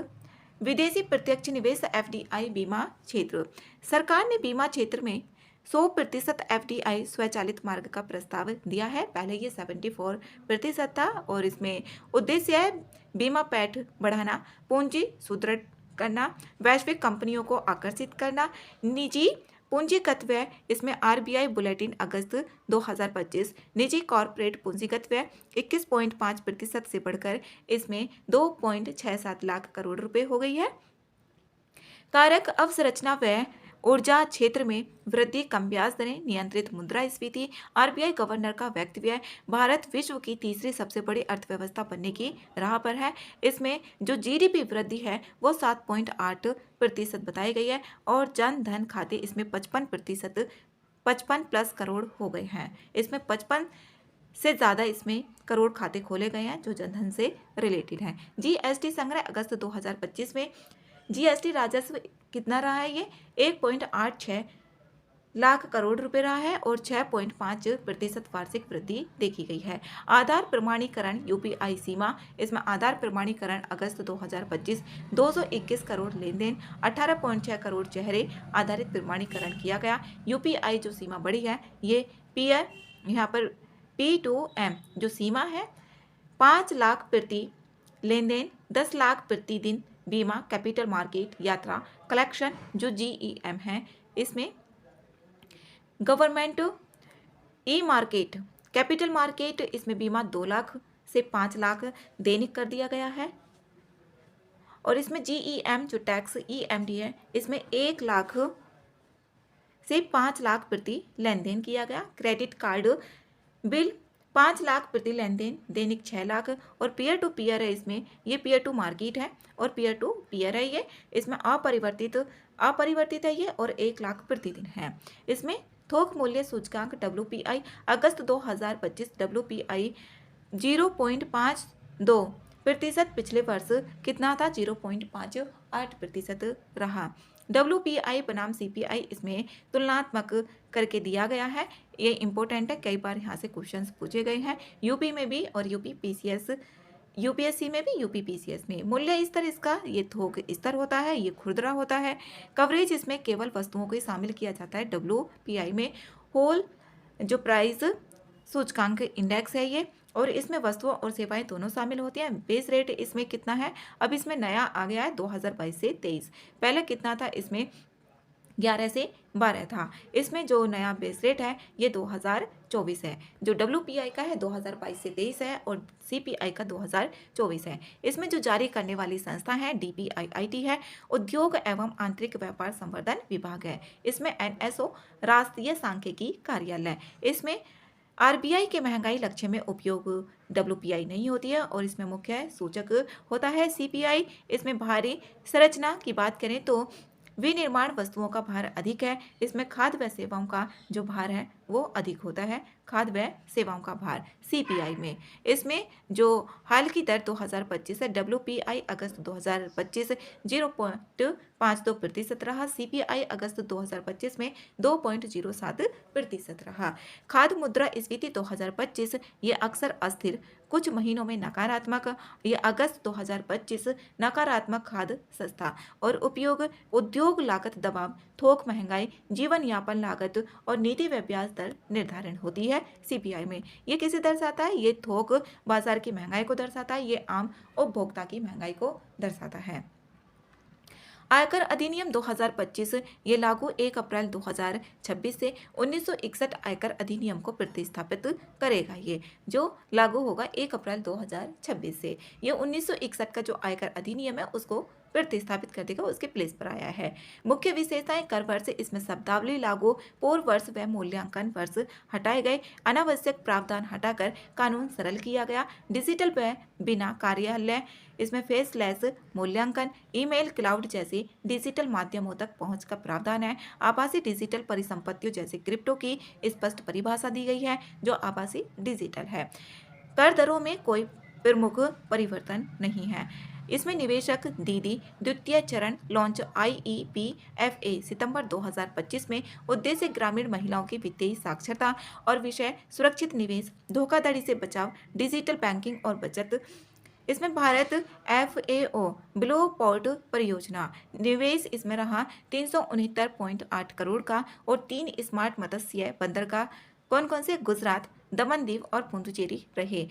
विदेशी प्रत्यक्ष निवेश FDI बीमा क्षेत्र। सरकार ने बीमा क्षेत्र में 100% FDI स्वचालित मार्ग का प्रस्ताव दिया है। पहले ये 74% था और इसमें उद्देश्य है बीमा पैठ बढ़ाना, पूंजी सुदृढ़ करना, वैश्विक कंपनियों को आकर्षित करना, निजी पूंजीगत व्यय। इसमें RBI बुलेटिन अगस्त 2025 निजी कॉर्पोरेट पूंजीगत व्यय 21.5% से बढ़कर इसमें 2.67 लाख करोड़ रुपए हो गई है। कारक अवसंरचना व्यय ऊर्जा क्षेत्र में वृद्धि, कम ब्याज दरें, नियंत्रित मुद्रास्फीति, आरबीआई गवर्नर का वक्तव्य। भारत विश्व की तीसरी सबसे बड़ी अर्थव्यवस्था बनने की राह पर है। इसमें जो जीडीपी वृद्धि है वो 7.8% बताई गई है और जन धन खाते इसमें 55%, 55+ करोड़ हो गए हैं। इसमें 55 से ज़्यादा इसमें करोड़ खाते खोले गए हैं जो जनधन से रिलेटेड हैं। जीएसटी संग्रह अगस्त 2025 में जीएसटी राजस्व कितना रहा है? ये 1.86 लाख करोड़ रुपए रहा है और 6.5% वार्षिक वृद्धि देखी गई है। आधार प्रमाणीकरण यूपीआई सीमा, इसमें आधार प्रमाणीकरण अगस्त 2025 221 करोड़ लेन देन, 18.6 करोड़ चेहरे आधारित प्रमाणीकरण किया गया। यूपीआई जो सीमा बढ़ी है ये यहाँ पर P2M जो सीमा है 5 लाख प्रति लेन देन, 10 लाख प्रति दिन, बीमा, कैपिटल मार्केट, यात्रा, कलेक्शन जो GEM है, इसमें government e market, capital market, इसमें बीमा 2 लाख से 5 लाख दैनिक कर दिया गया है। और इसमें GEM जो टैक्स EMD है इसमें 1 लाख से 5 लाख प्रति लेन देन किया गया। क्रेडिट कार्ड बिल 5 लाख प्रति लेन देन, दैनिक 6 लाख। और पीयर टू पीयर है, इसमें ये पीयर टू मार्केट है और पीयर टू पीयर है ये, इसमें अपरिवर्तित है ये और 1 लाख प्रति दिन है। इसमें थोक मूल्य सूचकांक WPI अगस्त 2025 WPI 0.52%, पिछले वर्ष कितना था? 0.58% रहा। WPI बनाम CPI इसमें तुलनात्मक करके दिया गया है, ये इंपॉर्टेंट है, कई बार यहाँ से क्वेश्चंस पूछे गए हैं यूपी में भी और यूपीएससी में भी, यूपीपीसीएस में। मूल्य स्तर इसका ये थोक स्तर होता है, ये खुदरा होता है। कवरेज इसमें केवल वस्तुओं को ही शामिल किया जाता है। WPI में होल जो प्राइस सूचकांक इंडेक्स है ये, और इसमें वस्तुओं और सेवाएं दोनों शामिल होती हैं। बेस रेट इसमें कितना है? अब इसमें नया आ गया है 2022 से 23, पहले कितना था? इसमें 11 से 12 था। इसमें जो नया बेस रेट है ये 2024 है। जो WPI का है 2022 से 23 है और CPI का 2024 है। इसमें जो जारी करने वाली संस्था है DPIIT है, उद्योग एवं आंतरिक व्यापार संवर्धन विभाग है। इसमें NSO राष्ट्रीय सांख्यिकी कार्यालय। इसमें RBI के महंगाई लक्ष्य में उपयोग WPI नहीं होती है और इसमें मुख्य सूचक होता है CPI। इसमें भारी संरचना की बात करें तो विनिर्माण वस्तुओं का भार अधिक है। इसमें खाद्य व सेवाओं का जो भार है वो अधिक होता है, खाद्य व सेवाओं का भार CPI में। इसमें जो हाल की दर 2025 है, WPI अगस्त 2025 0.52% रहा, CPI अगस्त 2025 में 2.07% रहा। खाद्य मुद्रास्फीति 2025 ये अक्सर अस्थिर, कुछ महीनों में नकारात्मक, ये अगस्त 2025 नकारात्मक खाद्य सस्ता और उद्योग लागत दबाव, थोक महंगाई, जीवन यापन लागत और नीति व ब्याज दर निर्धारण होती है CPI में। ये किसे दर्शाता है? ये थोक बाजार की महंगाई को दर्शाता है, ये आम उपभोक्ता की महंगाई को दर्शाता है। आयकर अधिनियम 2025 ये लागू 1 अप्रैल 2026 से 1961 आयकर अधिनियम को प्रतिस्थापित करेगा। ये जो लागू होगा 1 अप्रैल 2026 से, ये 1961 का जो आयकर अधिनियम है उसको प्रतिस्थापित कर देगा, उसके प्लेस पर आया है। मुख्य विशेषताएं: कर वर्ष इसमें शब्दावली लागू, पूर्व वर्ष व मूल्यांकन वर्ष हटाए गए, अनावश्यक प्रावधान हटाकर कानून सरल किया गया, डिजिटल व बिना कार्यालय इसमें फेसलेस मूल्यांकन, ईमेल, क्लाउड जैसे डिजिटल माध्यमों तक पहुंच का प्रावधान है। आभासी डिजिटल परिसंपत्तियों जैसे क्रिप्टो की स्पष्ट परिभाषा दी गई है जो आभासी डिजिटल है। कर दरों में कोई प्रमुख परिवर्तन नहीं है। इसमें निवेशक दीदी द्वितीय चरण लॉन्च IEPFA सितंबर 2025 में, उद्देश्य ग्रामीण महिलाओं की वित्तीय साक्षरता और विषय सुरक्षित निवेश, धोखाधड़ी से बचाव, डिजिटल बैंकिंग और बचत। इसमें भारत FAO ब्लू पोर्ट परियोजना, निवेश इसमें रहा 369.8 करोड़ का और 3 स्मार्ट मत्स्य बंदरगाह कौन कौन से? गुजरात, दमन दीव और पुडुचेरी रहे।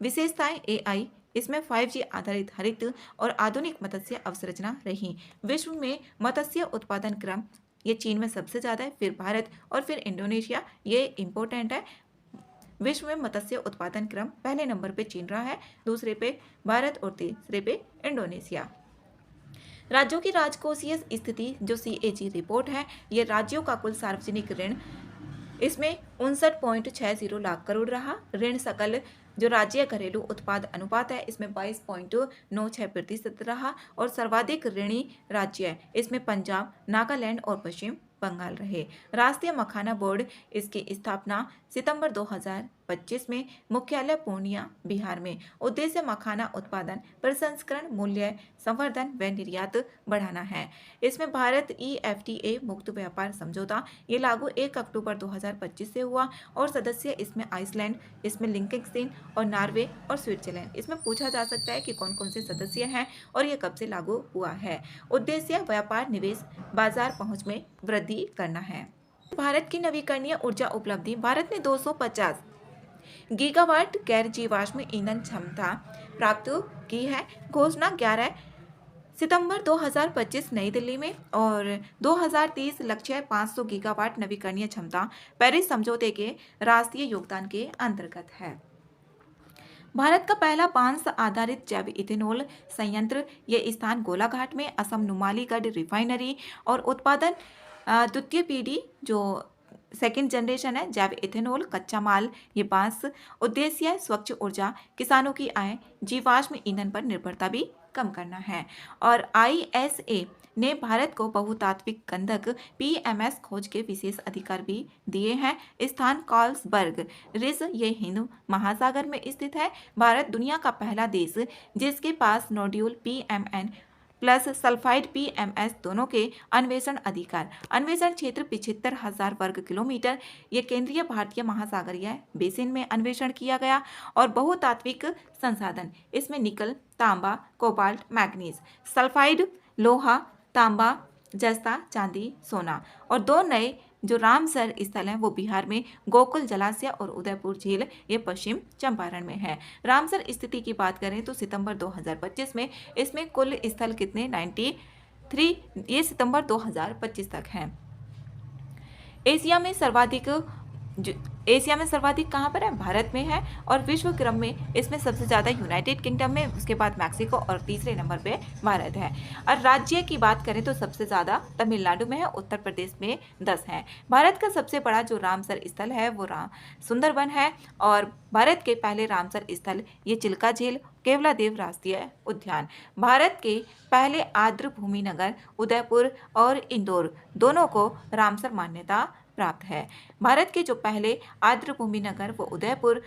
विशेषताएं AI इसमें 5G आधारित हरित और आधुनिक मत्स्य अवसंरचना रही। विश्व में मत्स्य उत्पादन क्रम ये चीन में सबसे ज़्यादा है, फिर भारत और फिर इंडोनेशिया, ये इम्पोर्टेंट है। विश्व में मत्स्य उत्पादन क्रम पहले नंबर पे चीन रहा है, दूसरे पे भारत और तीसरे पे इंडोनेशिया। राज्यों की राजकोषीय स्थिति जो CAG रिपोर्ट है, ये राज्यों का कुल सार्वजनिक ऋण इसमें 59.60 लाख करोड़ रहा। ऋण सकल जो राज्य घरेलू उत्पाद अनुपात है, इसमें 22.96% रहा और सर्वाधिक ऋणी राज्य है, इसमें पंजाब, नागालैंड और पश्चिम बंगाल रहे। राष्ट्रीय मखाना बोर्ड इसकी स्थापना सितंबर 2025 में, मुख्यालय पूर्णिया, बिहार में। उद्देश्य मखाना उत्पादन, प्रसंस्करण, मूल्य संवर्धन व निर्यात बढ़ाना है। इसमें भारत EFTA मुक्त व्यापार समझौता ये लागू 1 अक्टूबर 2025 से हुआ और सदस्य इसमें आइसलैंड, इसमें लिंकेनस्टीन और नॉर्वे और स्विट्जरलैंड। इसमें पूछा जा सकता है कि कौन कौन से सदस्य हैं और ये कब से लागू हुआ है। उद्देश्य व्यापार, निवेश, बाजार पहुंच में वृद्धि करना है। भारत की नवीकरणीय ऊर्जा उपलब्धि, भारत ने 250 गीगावाट गैर जीवाश्म ईंधन क्षमता प्राप्त की है। घोषणा 11 सितंबर 2025 नई दिल्ली में और 2030 लक्ष्य 500 गीगावाट नवीकरणीय क्षमता पेरिस समझौते के राष्ट्रीय योगदान के अंतर्गत है। भारत का पहला बांस आधारित जैव इथेनॉल संयंत्र ये स्थान गोलाघाट में, असम नुमालीगढ़ रिफाइनरी और उत्पादन द्वितीय पीढ़ी जो सेकेंड जनरेशन है जैव इथेनॉल कच्चा माल ये बांस। उद्देश्य स्वच्छ ऊर्जा, किसानों की आय, जीवाश्म ईंधन पर निर्भरता भी कम करना है। और ISA ने भारत को बहुतात्विक गंधक PMS खोज के विशेष अधिकार भी दिए हैं। स्थान कार्लसबर्ग रिज ये हिंद महासागर में स्थित है। भारत दुनिया का पहला देश जिसके पास nodule PMN plus sulphide PMS दोनों के अन्वेषण अधिकार। अन्वेषण क्षेत्र 75,000 वर्ग किलोमीटर ये केंद्रीय भारतीय महासागरीय बेसिन में अन्वेषण किया गया। और बहुतात्विक संसाधन, इसमें निकल, तांबा, कोबाल्ट, मैग्नीज, सल्फाइड, लोहा, तांबा, जस्ता, चांदी, सोना। और 2 नए जो रामसर स्थल हैं वो बिहार में गोकुल जलाशय और उदयपुर झील ये पश्चिम चंपारण में है। रामसर स्थिति की बात करें तो सितंबर 2025 में इसमें कुल स्थल कितने 93 ये सितंबर 2025 तक हैं। एशिया में सर्वाधिक कहाँ पर है? भारत में है। और विश्व क्रम में इसमें सबसे ज़्यादा यूनाइटेड किंगडम में, उसके बाद मैक्सिको और तीसरे नंबर पे भारत है। और राज्य की बात करें तो सबसे ज़्यादा तमिलनाडु में है, उत्तर प्रदेश में 10 है। भारत का सबसे बड़ा जो रामसर स्थल है वो सुंदरबन है। और भारत के पहले रामसर स्थल ये चिल्का झील, केवलादेव राष्ट्रीय उद्यान। भारत के पहले आर्द्र भूमि नगर उदयपुर और इंदौर दोनों को रामसर मान्यता प्राप्त है। भारत के जो पहले आर्द्र भूमि नगर वो उदयपुर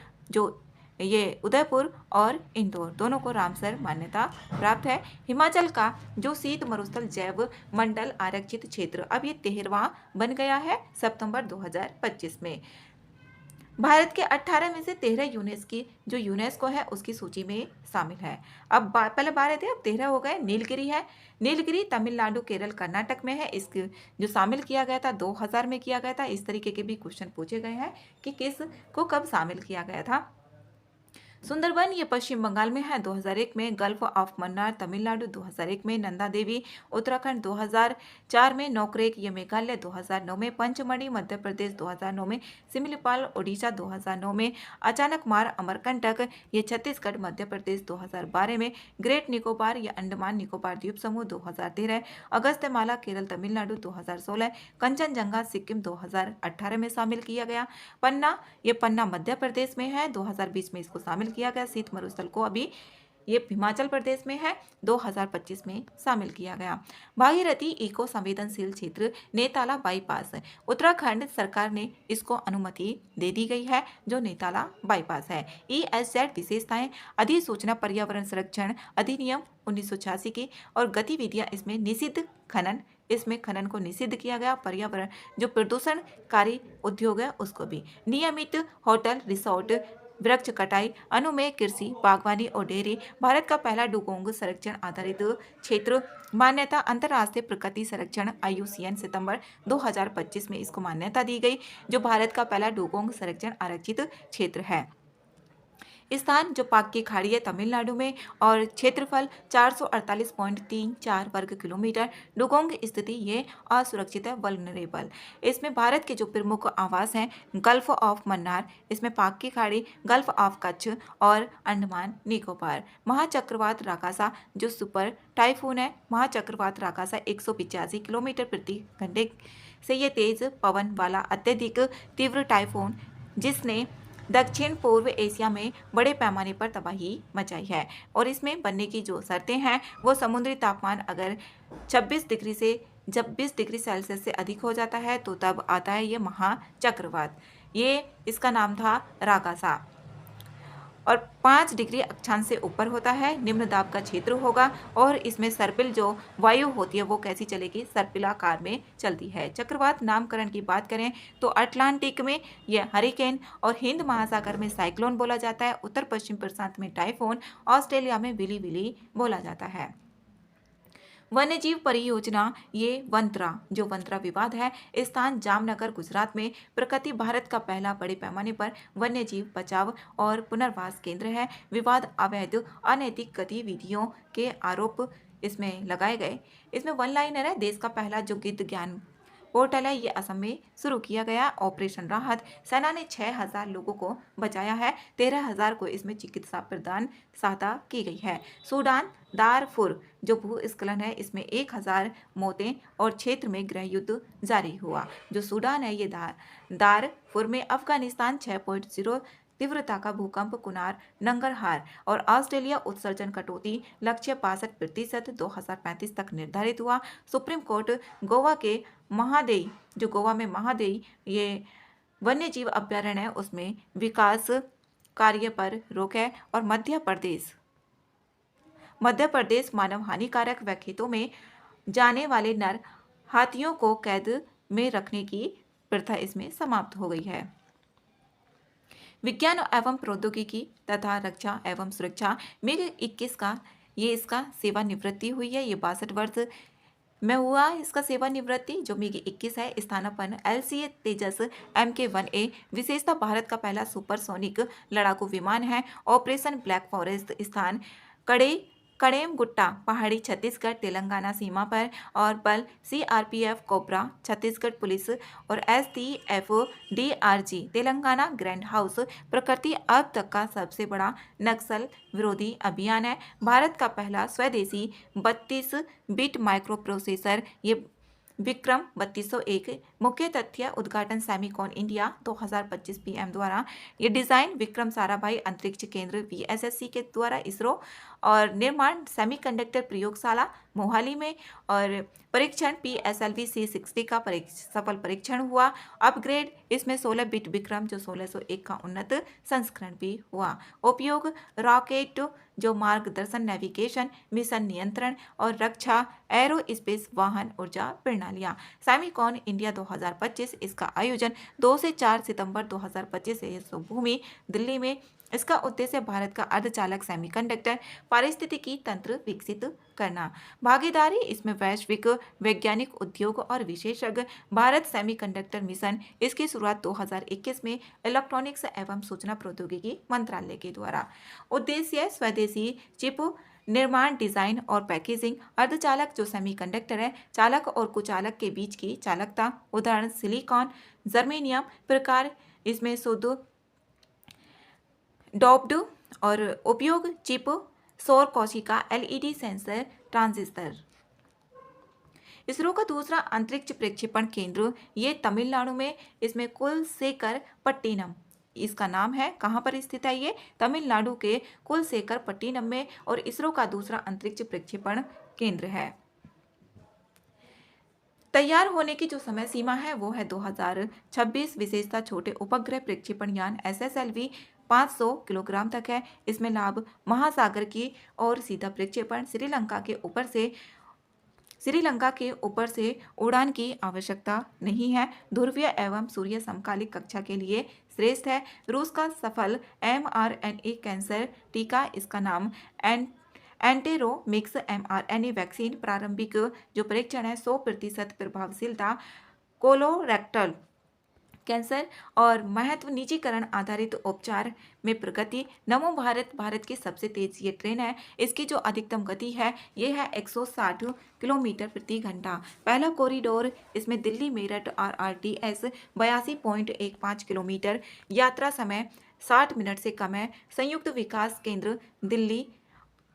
और इंदौर दोनों को रामसर मान्यता प्राप्त है। हिमाचल का जो शीत मरुस्थल जैव मंडल आरक्षित क्षेत्र अब ये 13वां बन गया है सितंबर 2025 में। भारत के 18 में से 13 यूनेस्को है उसकी सूची में शामिल है। अब पहले 12 थे, अब 13 हो गए। नीलगिरी है, नीलगिरी तमिलनाडु, केरल, कर्नाटक में है। इसको जो शामिल किया गया था 2000 में किया गया था। इस तरीके के भी क्वेश्चन पूछे गए हैं कि किस को कब शामिल किया गया था। सुंदरबन ये पश्चिम बंगाल में है 2001 में। गल्फ ऑफ मन्नार तमिलनाडु 2001 में। नंदा देवी उत्तराखंड 2004 में। नौकरेक ये मेघालय 2009 में। पंचमढ़ी मध्य प्रदेश 2009 में। सिमिलीपाल ओडिशा 2009 में। अचानक मार अमरकंटक ये छत्तीसगढ़ मध्य प्रदेश 2012 में। ग्रेट निकोबार ये अंडमान निकोबार द्वीप समूह 2013। अगस्त्यमाला केरल तमिलनाडु 2016। कंचनजंगा सिक्किम 2018 में शामिल किया गया। पन्ना ये पन्ना मध्य प्रदेश में है, 2020 में इसको शामिल किया गया। शीत मरुस्थल को अभी ये हिमाचल प्रदेश में है, 2025 में शामिल किया गया। भागीरथी इको संवेदनशील क्षेत्र नेताला बाईपास, उत्तराखंड सरकार ने इसको अनुमति दे दी गई है जो नेताला बाईपास है। ESZ विशेषताएं, अधिसूचना पर्यावरण संरक्षण अधिनियम 1986 की और गतिविधियां इसमें निषिद्ध खनन, इसमें खनन को निषिद्ध किया गया। पर्यावरण जो प्रदूषणकारी उद्योग है उसको भी। नियमित होटल रिसोर्ट, वृक्ष कटाई, अनुमेय कृषि, बागवानी और डेयरी। भारत का पहला डुगोंग संरक्षण आधारित क्षेत्र मान्यता अंतर्राष्ट्रीय प्रकृति संरक्षण IUCN सितंबर 2025 में इसको मान्यता दी गई जो भारत का पहला डुगोंग संरक्षण आरक्षित क्षेत्र है। स्थान जो पाक की खाड़ी है तमिलनाडु में और क्षेत्रफल 448.34 वर्ग किलोमीटर। डुगोंग स्थिति ये असुरक्षित है, वल्नरेबल। इसमें भारत के जो प्रमुख आवास हैं गल्फ ऑफ मन्नार, इसमें पाक की खाड़ी, गल्फ ऑफ कच्छ और अंडमान निकोबार। महाचक्रवात राकासा जो सुपर टाइफून है, महाचक्रवात राकासा 185 किलोमीटर प्रति घंटे से ये तेज पवन वाला अत्यधिक तीव्र टाइफून जिसने दक्षिण पूर्व एशिया में बड़े पैमाने पर तबाही मचाई है। और इसमें बनने की जो शर्तें हैं वो समुद्री तापमान अगर 26 डिग्री से जब 20 डिग्री सेल्सियस से अधिक हो जाता है तो तब आता है ये महाचक्रवात। ये इसका नाम था रागासा। और 5 डिग्री अक्षांश से ऊपर होता है निम्न दाब का क्षेत्र होगा और इसमें सर्पिल जो वायु होती है वो कैसी चलेगी, सर्पिलाकार में चलती है। चक्रवात नामकरण की बात करें तो अटलांटिक में यह हरिकेन और हिंद महासागर में साइक्लोन बोला जाता है। उत्तर पश्चिम प्रशांत में टाइफून, ऑस्ट्रेलिया में विली विली बोला जाता है। वन्यजीव परियोजना ये वंत्रा जो वंत्रा विवाद है, स्थान जामनगर गुजरात में। प्रकृति भारत का पहला बड़े पैमाने पर वन्यजीव बचाव और पुनर्वास केंद्र है। विवाद अवैध अनैतिक गतिविधियों के आरोप इसमें लगाए गए। इसमें वन लाइनर है, देश का पहला जो गिद्ध ज्ञान पोर्टल है ये असम में शुरू किया गया। ऑपरेशन राहत, सेना ने 6000 लोगों को बचाया है, 13000 को इसमें चिकित्सा प्रदान सहायता की गई है। सूडान दारफुर जो भूस्खलन है इसमें 1000 मौतें और क्षेत्र में गृह युद्ध जारी हुआ। जो सूडान है ये दारफुर में अफगानिस्तान 6.0 तीव्रता का भूकंप, कुनार नंगरहार और ऑस्ट्रेलिया उत्सर्जन कटौती लक्ष्य 62% 2035 तक निर्धारित हुआ। सुप्रीम कोर्ट गोवा के महादेई जो गोवा में महादेई ये वन्यजीव अभ्यारण्य है उसमें विकास कार्य पर रोक है। और मध्य प्रदेश मानव हानिकारक व खेतों में जाने वाले नर हाथियों को कैद में रखने की प्रथा इसमें समाप्त हो गई है। विज्ञान एवं प्रौद्योगिकी तथा रक्षा एवं सुरक्षा मिग 21 का ये इसका सेवानिवृत्ति हुई है। ये 62 वर्ष में हुआ इसका सेवानिवृत्ति। जो मिग 21 है स्थानापन्न LCA तेजस MK-1A, विशेषता भारत का पहला सुपरसोनिक लड़ाकू विमान है। ऑपरेशन ब्लैक फॉरेस्ट स्थान कड़ेमगुट्टा पहाड़ी छत्तीसगढ़ तेलंगाना सीमा पर। और बल CRPF कोबरा छत्तीसगढ़ पुलिस और STF DRG Telangana grand house. प्रकृति अब तक का सबसे बड़ा नक्सल विरोधी अभियान है। भारत का पहला स्वदेशी 32 बिट माइक्रो प्रोसेसर ये विक्रम 3201। मुख्य तथ्य उद्घाटन सेमिकॉन इंडिया 2025 PM द्वारा। ये डिजाइन विक्रम साराभाई अंतरिक्ष केंद्र VSSC के द्वारा इसरो और निर्माण सेमीकंडक्टर प्रयोगशाला मोहाली में। और परीक्षण PSLV C60 का सफल परीक्षण हुआ। अपग्रेड इसमें 16 बिट विक्रम जो 1601 का उन्नत संस्करण भी हुआ। उपयोग रॉकेट जो मार्गदर्शन, नेविगेशन, मिशन नियंत्रण और रक्षा, एरो स्पेस, वाहन, ऊर्जा प्रणालियां। सेमिकॉन इंडिया 2025 इसका आयोजन 2 से 4 सितंबर 2025 से भूमि दिल्ली में। इसका उद्देश्य भारत का अर्धचालक सेमीकंडक्टर पारिस्थितिकी तंत्र विकसित करना। भागीदारी इसमें वैश्विक वैज्ञानिक उद्योग और विशेषज्ञ। भारत सेमीकंडक्टर मिशन इसकी शुरुआत 2021 में इलेक्ट्रॉनिक्स एवं सूचना प्रौद्योगिकी मंत्रालय के द्वारा। उद्देश्य स्वदेशी चिप निर्माण, डिजाइन और पैकेजिंग। अर्धचालक जो सेमीकंडक्टर है चालक और कुचालक के बीच की चालकता, उदाहरण सिलिकॉन, जर्मेनियम प्रकार इसमें शुद्ध डोप्ड। और उपयोग चिप, सौर कोशिका, LED सेंसर, ट्रांजिस्टर। इसरो का दूसरा अंतरिक्ष प्रक्षेपण केंद्र ये तमिलनाडु में इसमें कुलशेखर पट्टिनम इसका नाम है। कहाँ पर स्थित है ये? तमिलनाडु के कुलशेखर पट्टिनम में। और इसरो का दूसरा अंतरिक्ष प्रक्षेपण केंद्र है। तैयार होने की जो समय सीमा है वो है 2026। विशेषता छोटे उपग्रह प्रक्षेपण यान SSLV 500 किलोग्राम तक है। इसमें लाभ महासागर की और सीधा प्रक्षेपण श्रीलंका के ऊपर से उड़ान की आवश्यकता नहीं है। ध्रुवीय एवं सूर्य समकालिक कक्षा के लिए श्रेष्ठ है। रूस का सफल mRNA कैंसर टीका इसका नाम एंटेरोमिक्स mRNA वैक्सीन। प्रारंभिक जो परीक्षण है 100% प्रभावशीलता। कोलोरेक्टल कैंसर और महत्व निजीकरण आधारित उपचार में प्रगति। नमो भारत भारत की सबसे तेज ये ट्रेन है। इसकी जो अधिकतम गति है ये है 160 किलोमीटर प्रति घंटा। पहला कॉरिडोर इसमें दिल्ली मेरठ RRTS 82.15 किलोमीटर। यात्रा समय 60 मिनट से कम है। संयुक्त विकास केंद्र दिल्ली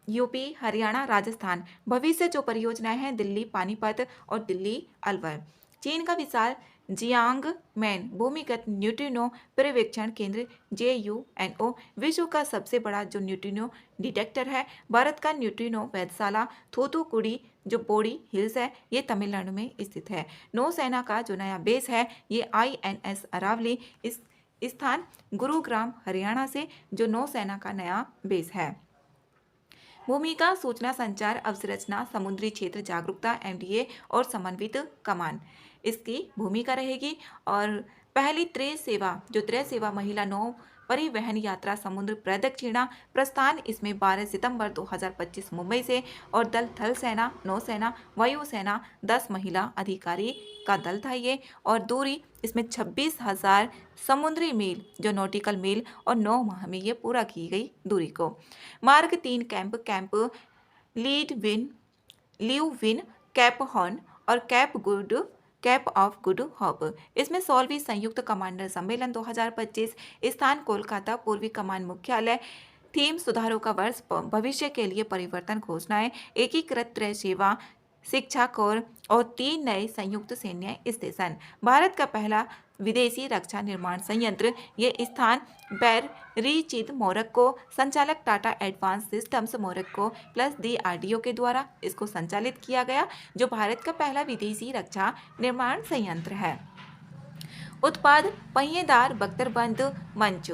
यूपी हरियाणा राजस्थान। भविष्य जो परियोजनाएं हैं दिल्ली पानीपत और दिल्ली अलवर। चीन का विशाल जियांग मैन भूमिगत न्यूट्रिनो पर्यवेक्षण केंद्र JUNO विश्व का सबसे बड़ा जो न्यूट्रिनो डिटेक्टर है। भारत का न्यूट्रिनो वेधशाला थूथुकुडी जो बोडी हिल्स है ये तमिलनाडु में स्थित है। नौसेना का जो नया बेस है ये INS अरावली इस स्थान गुरुग्राम हरियाणा से जो नौसेना का नया बेस है। भूमिका सूचना संचार अवसंरचना समुद्री क्षेत्र जागरूकता MDA और समन्वित कमान इसकी भूमिका रहेगी। और पहली त्रय सेवा महिला नौ परिवहन यात्रा समुद्र प्रदक्षिणा प्रस्थान इसमें 12 सितंबर 2025 मुंबई से। और दल थल सेना नौसेना वायुसेना 10 महिला अधिकारी का दल था ये। और दूरी इसमें 26,000 समुद्री मील जो नॉटिकल मील और 9 माह में ये पूरा की गई दूरी को। मार्ग 3 camp leave win cap horn और कैप ऑफ गुड होप। इसमें 16वीं संयुक्त कमांडर सम्मेलन 2025 स्थान कोलकाता पूर्वी कमान मुख्यालय। थीम सुधारों का वर्ष भविष्य के लिए परिवर्तन घोषणाएं एकीकृत त्रय सेवा शिक्षा कोर और 3 नए संयुक्त सैन्य स्टेशन। भारत का पहला विदेशी रक्षा निर्माण संयंत्र ये स्थान बैररीचिद मोरक्को संचालक Tata advance systems Morocco plus DRDO के द्वारा इसको संचालित किया गया जो भारत का पहला विदेशी रक्षा निर्माण संयंत्र है। उत्पाद पहिएदार बख्तरबंद मंच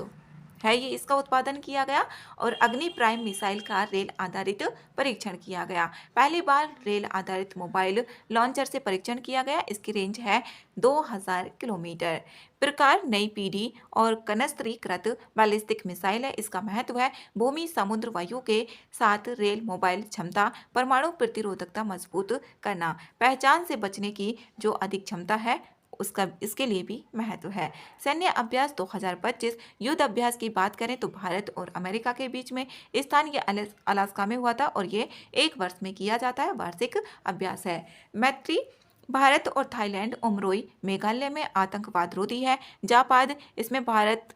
है ये इसका उत्पादन किया गया। और अग्नि प्राइम मिसाइल का रेल आधारित परीक्षण किया गया। पहली बार रेल आधारित मोबाइल लॉन्चर से परीक्षण किया गया। इसकी रेंज है 2000 किलोमीटर। प्रकार नई पीढ़ी और कनस्त्रीकृत बैलिस्टिक मिसाइल है। इसका महत्व है भूमि समुद्र वायु के साथ रेल मोबाइल क्षमता परमाणु प्रतिरोधकता मजबूत करना पहचान से बचने की जो अधिक क्षमता है उसका इसके लिए भी महत्व है। सैन्य अभ्यास 2025 युद्ध अभ्यास की बात करें तो भारत और अमेरिका के बीच में स्थान ये अलास्का में हुआ था और ये 1 वर्ष में किया जाता है वार्षिक अभ्यास है। मैत्री भारत और थाईलैंड उमरोई मेघालय में आतंकवाद रोधी है। जापाद इसमें भारत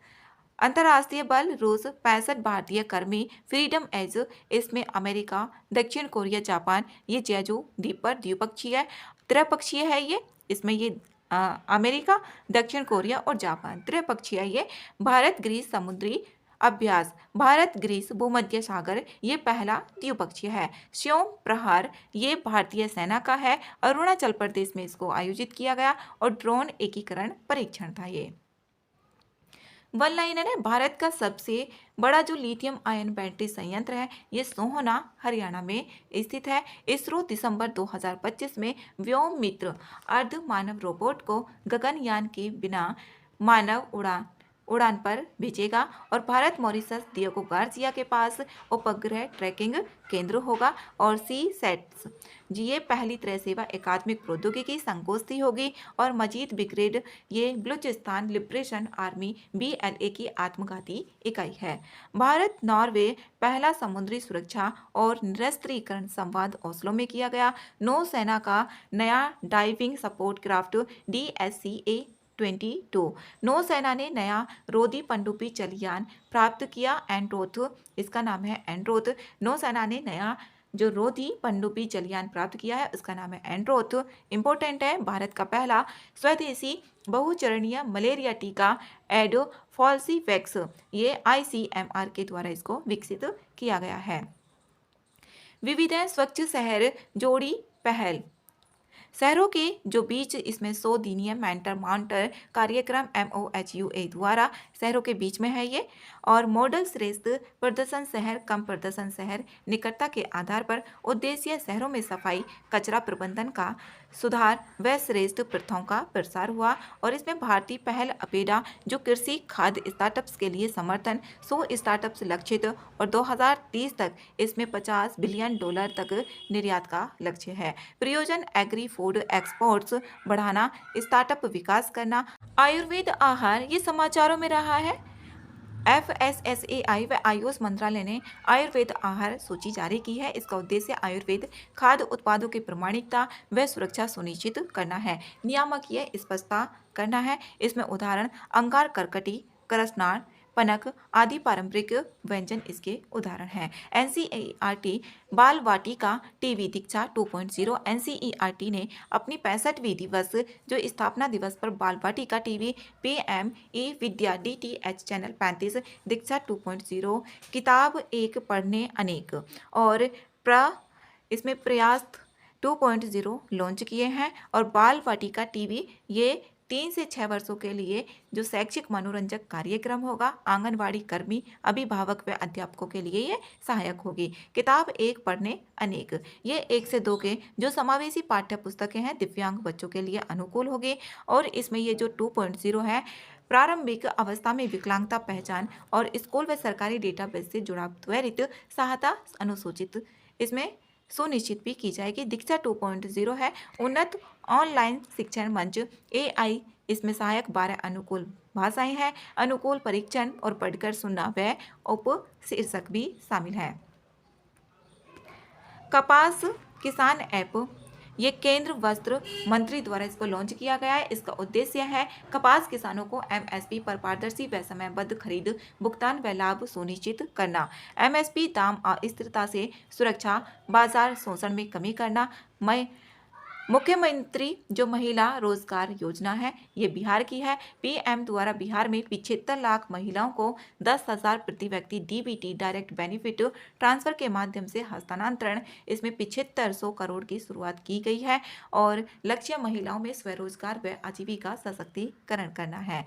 अंतर्राष्ट्रीय बल रूस 65 भारतीय कर्मी फ्रीडम एज इसमें अमेरिका दक्षिण कोरिया जापान ये जेजू द्वीप पर द्विपक्षीय त्रिपक्षीय है ये इसमें ये अमेरिका दक्षिण कोरिया और जापान त्रिपक्षीय ये। भारत ग्रीस समुद्री अभ्यास भारत ग्रीस भूमध्य सागर ये पहला द्विपक्षीय है। श्योम प्रहार ये भारतीय सेना का है। अरुणाचल प्रदेश में इसको आयोजित किया गया और ड्रोन एकीकरण परीक्षण था ये। वन लाइनर है भारत का सबसे बड़ा जो लिथियम आयन बैटरी संयंत्र है ये सोहना हरियाणा में स्थित है। इसरो दिसंबर 2025 में व्योम मित्र अर्ध मानव रोबोट को गगनयान के बिना मानव उड़ान पर भेजेगा। और भारत मॉरिशस डिएगो गार्सिया के पास उपग्रह ट्रैकिंग केंद्र होगा। और CSATS ये पहली त्रय सेवा एकात्मिक प्रौद्योगिकी संगोष्ठी होगी। और मजीद ब्रिगेड ये बलूचिस्तान लिबरेशन आर्मी BLA की आत्मघाती इकाई है। भारत नॉर्वे पहला समुद्री सुरक्षा और निरस्त्रीकरण संवाद ओस्लो में किया गया। नौसेना का नया डाइविंग सपोर्ट क्राफ्ट DSCA 22 नौसेना ने नया रोधी पनडुब्बी जलयान प्राप्त किया। एंड्रोथ इसका नाम है एंड्रोथ। नौसेना ने नया जो रोधी पनडुब्बी जलयान प्राप्त किया है उसका नाम है एंड्रोथ। इंपॉर्टेंट है भारत का पहला स्वदेशी बहुचरणीय मलेरिया टीका एडोफॉल्सीवैक्स ये ICMR के द्वारा इसको विकसित किया गया है। विविध स्वच्छ शहर जोड़ी पहल शहरों के जो बीच इसमें 100 दिनीय मेंटर माउंटर कार्यक्रम MOHUA द्वारा शहरों के बीच में है ये। और मॉडल श्रेष्ठ प्रदर्शन शहर कम प्रदर्शन शहर निकटता के आधार पर उद्देश्य शहरों में सफाई कचरा प्रबंधन का सुधार व श्रेष्ठ प्रथाओं का प्रसार हुआ। और इसमें भारतीय पहल अपेडा जो कृषि खाद्य स्टार्टअप्स के लिए समर्थन 100 स्टार्टअप्स लक्षित और 2030 तक इसमें $50 बिलियन तक निर्यात का लक्ष्य है। प्रयोजन एग्री फूड फूड एक्सपोर्ट्स बढ़ाना, स्टार्टअप विकास करना, आयुर्वेद आहार, ये समाचारों में रहा है। FSSAI व आयुष मंत्रालय ने आयुर्वेद आहार सूची जारी की है। इसका उद्देश्य आयुर्वेद खाद्य उत्पादों की प्रामाणिकता व सुरक्षा सुनिश्चित करना है। नियामक ये स्पष्टता करना है। इसमें उदाहरण अंगार, करकटी, करसनार, पनक आदि पारंपरिक व्यंजन इसके उदाहरण हैं। NCERT बाल वाटिका टीवी दीक्षा 2.0। NCERT ने अपनी 65वीं दिवस जो स्थापना दिवस पर बाल वाटिका टीवी PME विद्या DTH चैनल 35 दीक्षा 2.0 किताब एक पढ़ने अनेक और इसमें प्रयास 2.0 लॉन्च किए हैं। और बाल वाटिका टीवी ये 3 से 6 वर्षों के लिए जो शैक्षिक मनोरंजक कार्यक्रम होगा, आंगनवाड़ी कर्मी, अभिभावक व अध्यापकों के लिए ये सहायक होगी। किताब एक पढ़ने अनेक, ये 1 से 2 के जो समावेशी पाठ्य पुस्तकें हैं दिव्यांग बच्चों के लिए अनुकूल होगी। और इसमें ये जो 2.0 है, प्रारंभिक अवस्था में विकलांगता पहचान और स्कूल व सरकारी डेटाबेस से जुड़ा त्वरित सहायता अनुसूचित इसमें सुनिश्चित भी की जाएगी। दीक्षा 2.0 है उन्नत ऑनलाइन शिक्षण मंच AI, इसमें सहायक 12 अनुकूल भाषाएं हैं, अनुकूल परीक्षण और पढ़कर सुनना व उपशीर्षक भी शामिल है। कपास किसान ऐप, ये केंद्र वस्त्र मंत्री द्वारा इसको लॉन्च किया गया है। इसका उद्देश्य है कपास किसानों को MSP पर पारदर्शी व समयबद्ध खरीद, भुगतान व लाभ सुनिश्चित करना, MSP दाम अस्थिरता से सुरक्षा, बाजार शोषण में कमी करना। मुख्यमंत्री जो महिला रोजगार योजना है ये बिहार की है। PM द्वारा बिहार में 75 लाख महिलाओं को 10,000 प्रति व्यक्ति DBT डायरेक्ट बेनिफिट ट्रांसफर के माध्यम से हस्तांतरण, इसमें 7500 करोड़ की शुरुआत की गई है। और लक्ष्य महिलाओं में स्वरोजगार व आजीविका सशक्तिकरण करना है।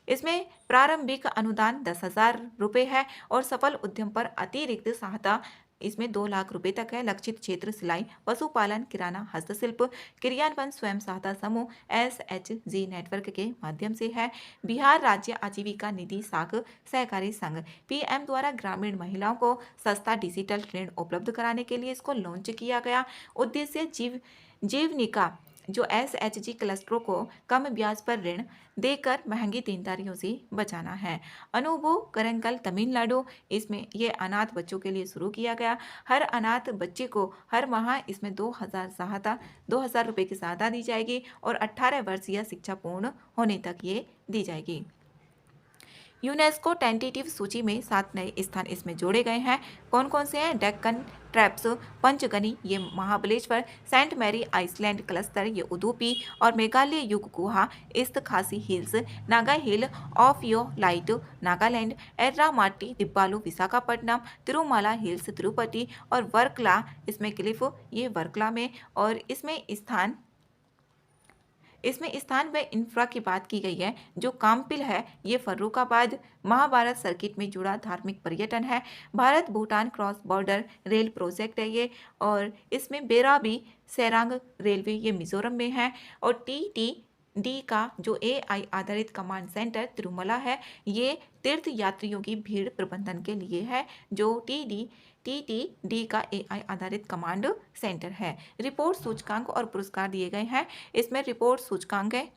इसमें प्रारंभिक अनुदान 10,000 रुपये है और सफल उद्यम पर अतिरिक्त सहायता इसमें 2 लाख रुपए तक है। लक्षित क्षेत्र सिलाई, पशुपालन, किराना, हस्तशिल्प, क्रियान्वयन स्वयं सहायता समूह SHG नेटवर्क के माध्यम से है। बिहार राज्य आजीविका निधि शाख सहकारी संघ PM द्वारा ग्रामीण महिलाओं को सस्ता डिजिटल ऋण उपलब्ध कराने के लिए इसको लॉन्च किया गया। उद्देश्य जीवनिका जो SHG क्लस्टरों को कम ब्याज पर ऋण देकर महंगी देनदारियों से बचाना है। अनुभव करंगल तमिलनाडु, इसमें ये अनाथ बच्चों के लिए शुरू किया गया। हर अनाथ बच्चे को हर माह इसमें 2,000 रुपये की सहायता दी जाएगी और 18 वर्ष या शिक्षा पूर्ण होने तक ये दी जाएगी। यूनेस्को टेंटेटिव सूची में 7 नए स्थान इसमें जोड़े गए हैं। कौन कौन से हैं? डेक्कन ट्रैप्स, पंचगनी, ये Mahabaleshwar, Saint Mary Island cluster, ये उदुपी और मेघालय युग गुहा, East Khasi Hills, Naga hill of यो लाइट नागालैंड, एर्रामाटी दिब्बालू विशाखापट्टनम, तिरुमाला हिल्स तिरुपति और वर्कला, इसमें क्लिफ ये वर्कला में। और इसमें स्थान व इंफ्रा की बात की गई है। जो कामपिल है ये फर्रुखाबाद महाभारत सर्किट में जुड़ा धार्मिक पर्यटन है। Bharat Bhutan cross border rail project है ये। और इसमें बेराबी सेरांग रेलवे ये मिजोरम में है। और TTD का जो AI आधारित कमांड सेंटर तिरुमला है, ये तीर्थ यात्रियों की भीड़ प्रबंधन के लिए है। जो TTD का AI आधारित कमांड सेंटर है। रिपोर्ट सूचकांक और पुरस्कार दिए गए हैं। इसमें रिपोर्ट सूचकांक है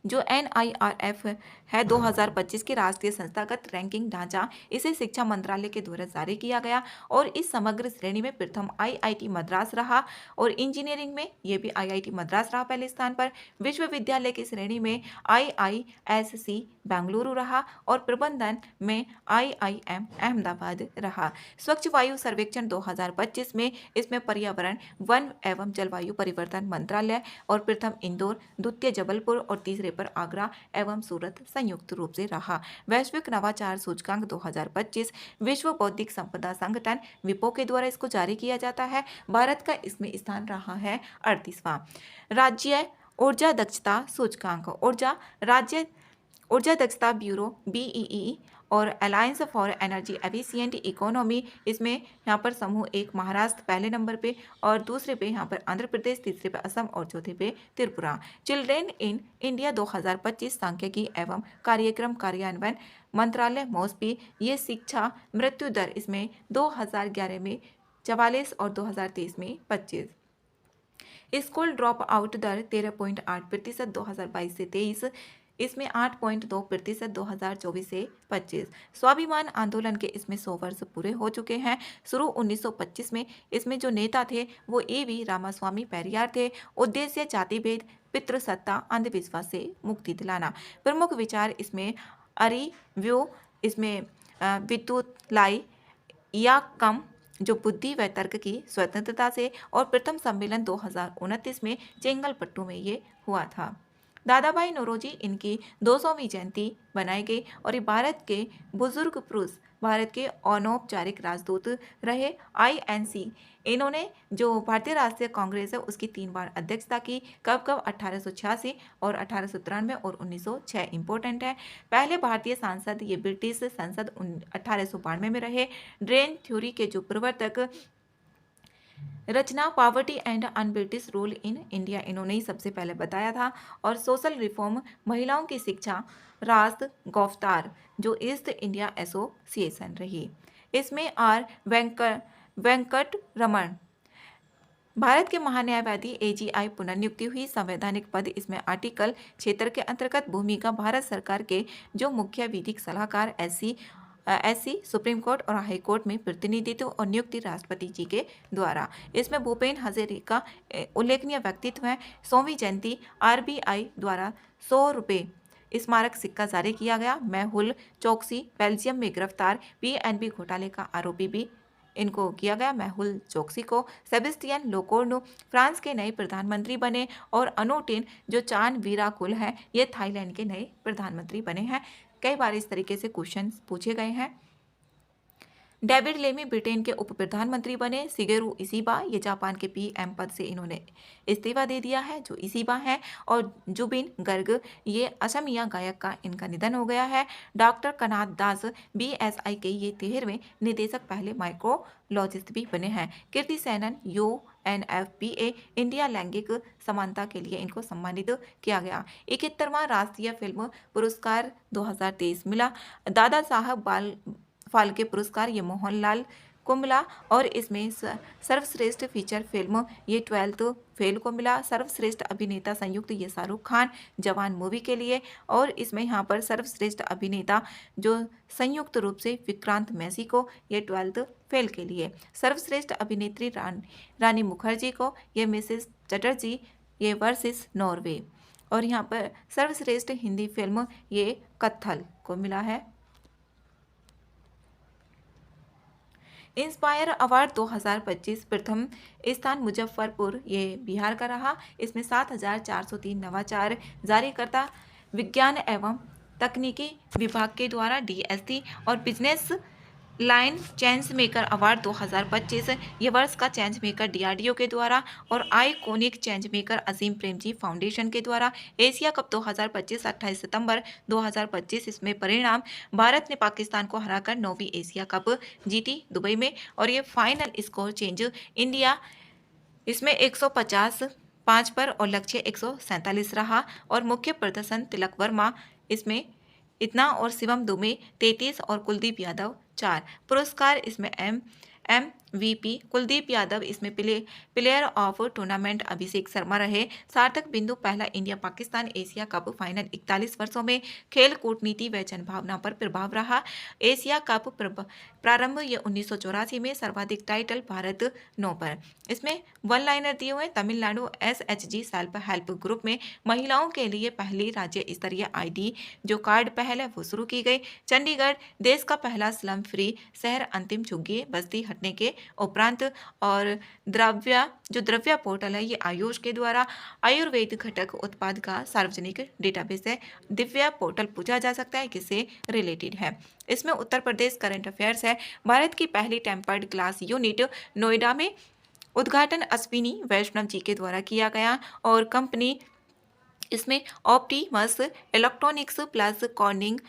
जो NIRF है 2025 की राष्ट्रीय संस्थागत रैंकिंग ढांचा, इसे शिक्षा मंत्रालय के द्वारा जारी किया गया। और इस समग्र श्रेणी में प्रथम IIT मद्रास रहा। और इंजीनियरिंग में ये भी IIT मद्रास रहा पहले स्थान पर। विश्वविद्यालय की श्रेणी में IISc बेंगलुरु रहा। और प्रबंधन में IIM अहमदाबाद रहा। स्वच्छ वायु सर्वेक्षण 2025 में इसमें पर्यावरण, वन एवं जलवायु परिवर्तन मंत्रालय और प्रथम इंदौर, द्वितीय जबलपुर और तीसरे पर आगरा एवं सूरत संयुक्त रूप से रहा। वैश्विक नवाचार सूचकांक 2025 विश्व बौद्धिक संपदा संगठन विपो के द्वारा इसको जारी किया जाता है। भारत का इसमें स्थान रहा है 38वां। राज्य ऊर्जा दक्षता सूचकांक, ऊर्जा दक्षता ब्यूरो BEE और alliance for energy efficient economy, इसमें यहाँ पर समूह 1 महाराष्ट्र पहले नंबर पे और दूसरे पे यहाँ पर आंध्र प्रदेश, तीसरे पे असम और चौथे पे त्रिपुरा। चिल्ड्रेन इन इंडिया 2025 सांख्यिकी एवं कार्यक्रम कार्यान्वयन मंत्रालय MOSPI, ये शिक्षा मृत्यु दर इसमें 2011 में 44 और 2023 में 25। स्कूल ड्रॉप आउट दर 13.8% 2022 से 23, इसमें 8.2% 2024 से 25। स्वाभिमान आंदोलन के इसमें 100 वर्ष पूरे हो चुके हैं। शुरू 1925 में इसमें जो नेता थे वो A.V. रामास्वामी पेरियार थे। उद्देश्य जाति भेद, पितृसत्ता, अंधविश्वास से मुक्ति दिलाना। प्रमुख विचार इसमें अरिव्यू, इसमें विद्युत लाई या कम, जो बुद्धि व तर्क की स्वतंत्रता से, और प्रथम सम्मेलन 2029 में चेंगलपट्टू में ये हुआ था। दादाभाई नौरोजी इनकी 200वीं जयंती बनाई गई और ये भारत के बुजुर्ग पुरुष, भारत के अनौपचारिक राजदूत रहे। INC इन्होंने जो भारतीय राष्ट्रीय कांग्रेस है उसकी 3 बार अध्यक्षता की। कब कब? 1886 और 1893 और 1906 इंपॉर्टेंट है। पहले भारतीय सांसद ये ब्रिटिश संसद 1892 में रहे। ड्रेन थ्योरी के जो प्रवर्तक, रचना poverty and un British rule in India, इन्होंने ही सबसे पहले बताया था। और सोशल रिफॉर्म, महिलाओं की शिक्षा, राष्ट्र गौफ्तार जो ईस्ट इंडिया एसोसिएशन रही। इसमें आर वेंकट रमन भारत के महान्यायवादी AGI पुनर्नियुक्ति हुई। संवैधानिक पद इसमें आर्टिकल क्षेत्र के अंतर्गत भूमिका, भारत सरकार के जो मुख्य विधिक सलाहकार SC सुप्रीम कोर्ट और हाई कोर्ट में प्रतिनिधित्व और नियुक्ति राष्ट्रपति जी के द्वारा। इसमें भूपेन हजारिका उल्लेखनीय व्यक्तित्व है। 100वीं जयंती, RBI द्वारा 100 रुपये स्मारक सिक्का जारी किया गया। मेहुल चोकसी बेल्जियम में गिरफ्तार, PNB घोटाले का आरोपी भी इनको किया गया, मेहुल चोकसी को। सेबेस्टियन लोकोर्नो फ्रांस के नए प्रधानमंत्री बने। और अनुटिन जो चान वीराकुल है ये थाईलैंड के नए प्रधानमंत्री बने हैं। कई बार इस तरीके से क्वेश्चन पूछे गए हैं। डेविड लेमी ब्रिटेन के उप प्रधानमंत्री बने। शिगेरू इशिबा ये जापान के PM पद से इन्होंने इस्तीफा दे दिया है, जो इशिबा है। और जुबिन गर्ग ये असमिया गायक का इनका निधन हो गया है। डॉक्टर कनाथ दास BSI के ये 13वें निदेशक, पहले माइक्रोलॉजिस्ट भी बने हैं। कीर्ति सेनन UNFPA इंडिया लैंगिक समानता के लिए इनको सम्मानित किया गया। 71वां राष्ट्रीय फिल्म पुरस्कार 2023 मिला। दादा साहब फाल्के पुरस्कार ये मोहनलाल कुंबला। और इसमें सर्वश्रेष्ठ फीचर फिल्म ये 12th फेल को मिला। सर्वश्रेष्ठ अभिनेता संयुक्त ये शाहरुख खान जवान मूवी के लिए। और इसमें यहाँ पर सर्वश्रेष्ठ अभिनेता जो संयुक्त रूप से विक्रांत मैसी को, ये 12th फेल के लिए। सर्वश्रेष्ठ अभिनेत्री रानी मुखर्जी को, ये मिसेस चटर्जी ये वर्सेस नॉर्वे। और यहाँ पर सर्वश्रेष्ठ हिंदी फिल्म ये कत्थल को मिला है। इंस्पायर अवार्ड 2025 प्रथम स्थान मुजफ्फरपुर ये बिहार का रहा। इसमें 7,403 नवाचार जारीकर्ता विज्ञान एवं तकनीकी विभाग के द्वारा DST। और business line change maker award 2025 ये वर्ष का चेंज मेकर DRDO के द्वारा। और आईकॉनिक चेंज मेकर असीम प्रेमजी फाउंडेशन के द्वारा। एशिया कप 2025 28 सितंबर 2025 इसमें परिणाम, भारत ने पाकिस्तान को हराकर 9वीं एशिया कप जीती दुबई में। और ये फाइनल स्कोर चेंज इंडिया इसमें 150 5 पर और लक्ष्य 147 रहा। और मुख्य प्रदर्शन तिलक वर्मा इसमें इतना, और शिवम दुबे 33 और कुलदीप यादव 4। पुरस्कार इसमें MVP कुलदीप यादव, इसमें player of tournament Abhishek Sharma रहे। सार्थक बिंदु, पहला India Pakistan Asia cup final 41 वर्षों में खेल कूटनीति व जनभावना पर प्रभाव रहा। एशिया कप प्रारंभ ये 1984 में, सर्वाधिक टाइटल भारत 9 पर। इसमें 1 लाइनर दिए हुए। Tamil Nadu SHG self help group में महिलाओं के लिए पहली राज्य स्तरीय ID जो कार्ड पहल है वो शुरू की गई। चंडीगढ़ देश का पहला स्लम फ्री शहर, अंतिम झुग्गी बस्ती हटने के उपरांत। और द्रव्या पोर्टल है ये आयुष के द्वारा आयुर्वेद घटक उत्पाद का सार्वजनिक डेटाबेस है। दिव्या पोर्टल पूछा जा सकता है किससे रिलेटेड है। इसमें उत्तर प्रदेश करंट अफेयर्स है। भारत की पहली टेम्पर्ड ग्लास यूनिट नोएडा में उद्घाटन अश्विनी वैष्णव जी के द्वारा किया गया। और कंपनी इसमें Optimus electronics plus cornering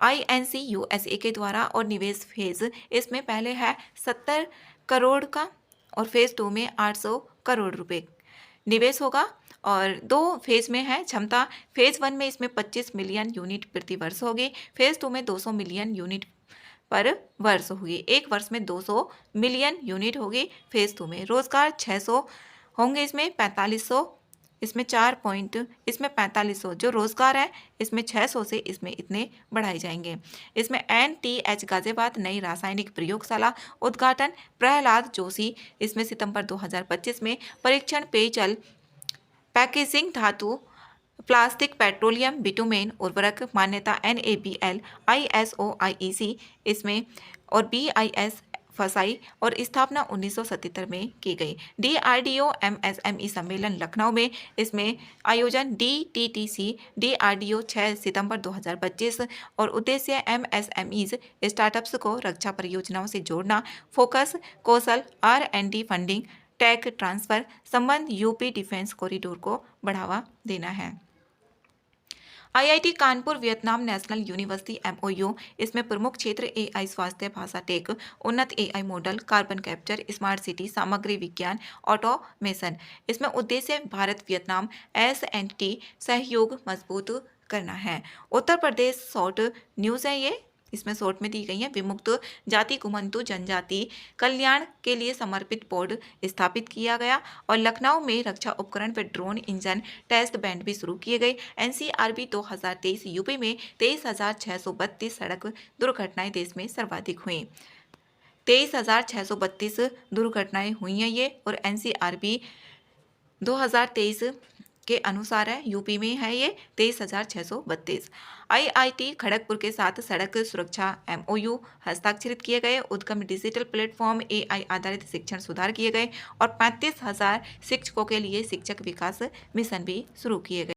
INC USA के द्वारा। और निवेश फेज इसमें पहले है 70 करोड़ का और फेज 2 में 800 करोड़ रुपए निवेश होगा। और 2 फेज में है क्षमता। फेज 1 में इसमें 25 मिलियन यूनिट प्रति वर्ष होगी। फेज 2 में 200 मिलियन यूनिट पर वर्ष होगी। एक वर्ष में 200 मिलियन यूनिट होगी फेज 2 में। रोजगार 600 होंगे इसमें 4500, इसमें 4 पॉइंट, इसमें 4500 जो रोजगार है, इसमें 600 से इसमें इतने बढ़ाए जाएंगे। इसमें NTH गाजियाबाद नई रासायनिक प्रयोगशाला उद्घाटन प्रहलाद जोशी। इसमें सितंबर 2025 में परीक्षण पेयजल पैकेजिंग धातु प्लास्टिक पेट्रोलियम बिटुमेन उर्वरक मान्यता NABL ISO IEC इसमें और BIS फसाई और स्थापना 1977 में की गई। DRDO MSME सम्मेलन लखनऊ में इसमें आयोजन DTTC DRDO 6 सितंबर 2025 और उद्देश्य MSMEs स्टार्टअप्स को रक्षा परियोजनाओं से जोड़ना, फोकस कौशल R&D फंडिंग टेक ट्रांसफर संबंध यूपी डिफेंस कॉरिडोर को बढ़ावा देना है। IIT Kanpur Vietnam national university MOU इसमें प्रमुख क्षेत्र AI स्वास्थ्य भाषा टेक उन्नत AI model carbon capture smart city सामग्री विज्ञान ऑटोमेशन। इसमें उद्देश्य भारत वियतनाम S&T सहयोग मजबूत करना है। उत्तर प्रदेश शॉर्ट न्यूज़ है ये, इसमें शॉर्ट में दी गई है। विमुक्त जाति कुमंतु जनजाति कल्याण के लिए समर्पित बोर्ड स्थापित किया गया और लखनऊ में रक्षा उपकरण व ड्रोन इंजन टेस्ट बैंड भी शुरू किए गए। NCRB 2023 यूपी में 23,632 सड़क दुर्घटनाएं देश में सर्वाधिक हुई। 23,632 दुर्घटनाएं हुई हैं ये, और NCRB 2023 के अनुसार है, यूपी में है ये 23,632। IIT खड़गपुर के साथ सड़क सुरक्षा MOU हस्ताक्षरित किए गए। उद्गम डिजिटल प्लेटफॉर्म AI आधारित शिक्षण सुधार किए गए और 35,000 शिक्षकों के लिए शिक्षक विकास मिशन भी शुरू किए गए।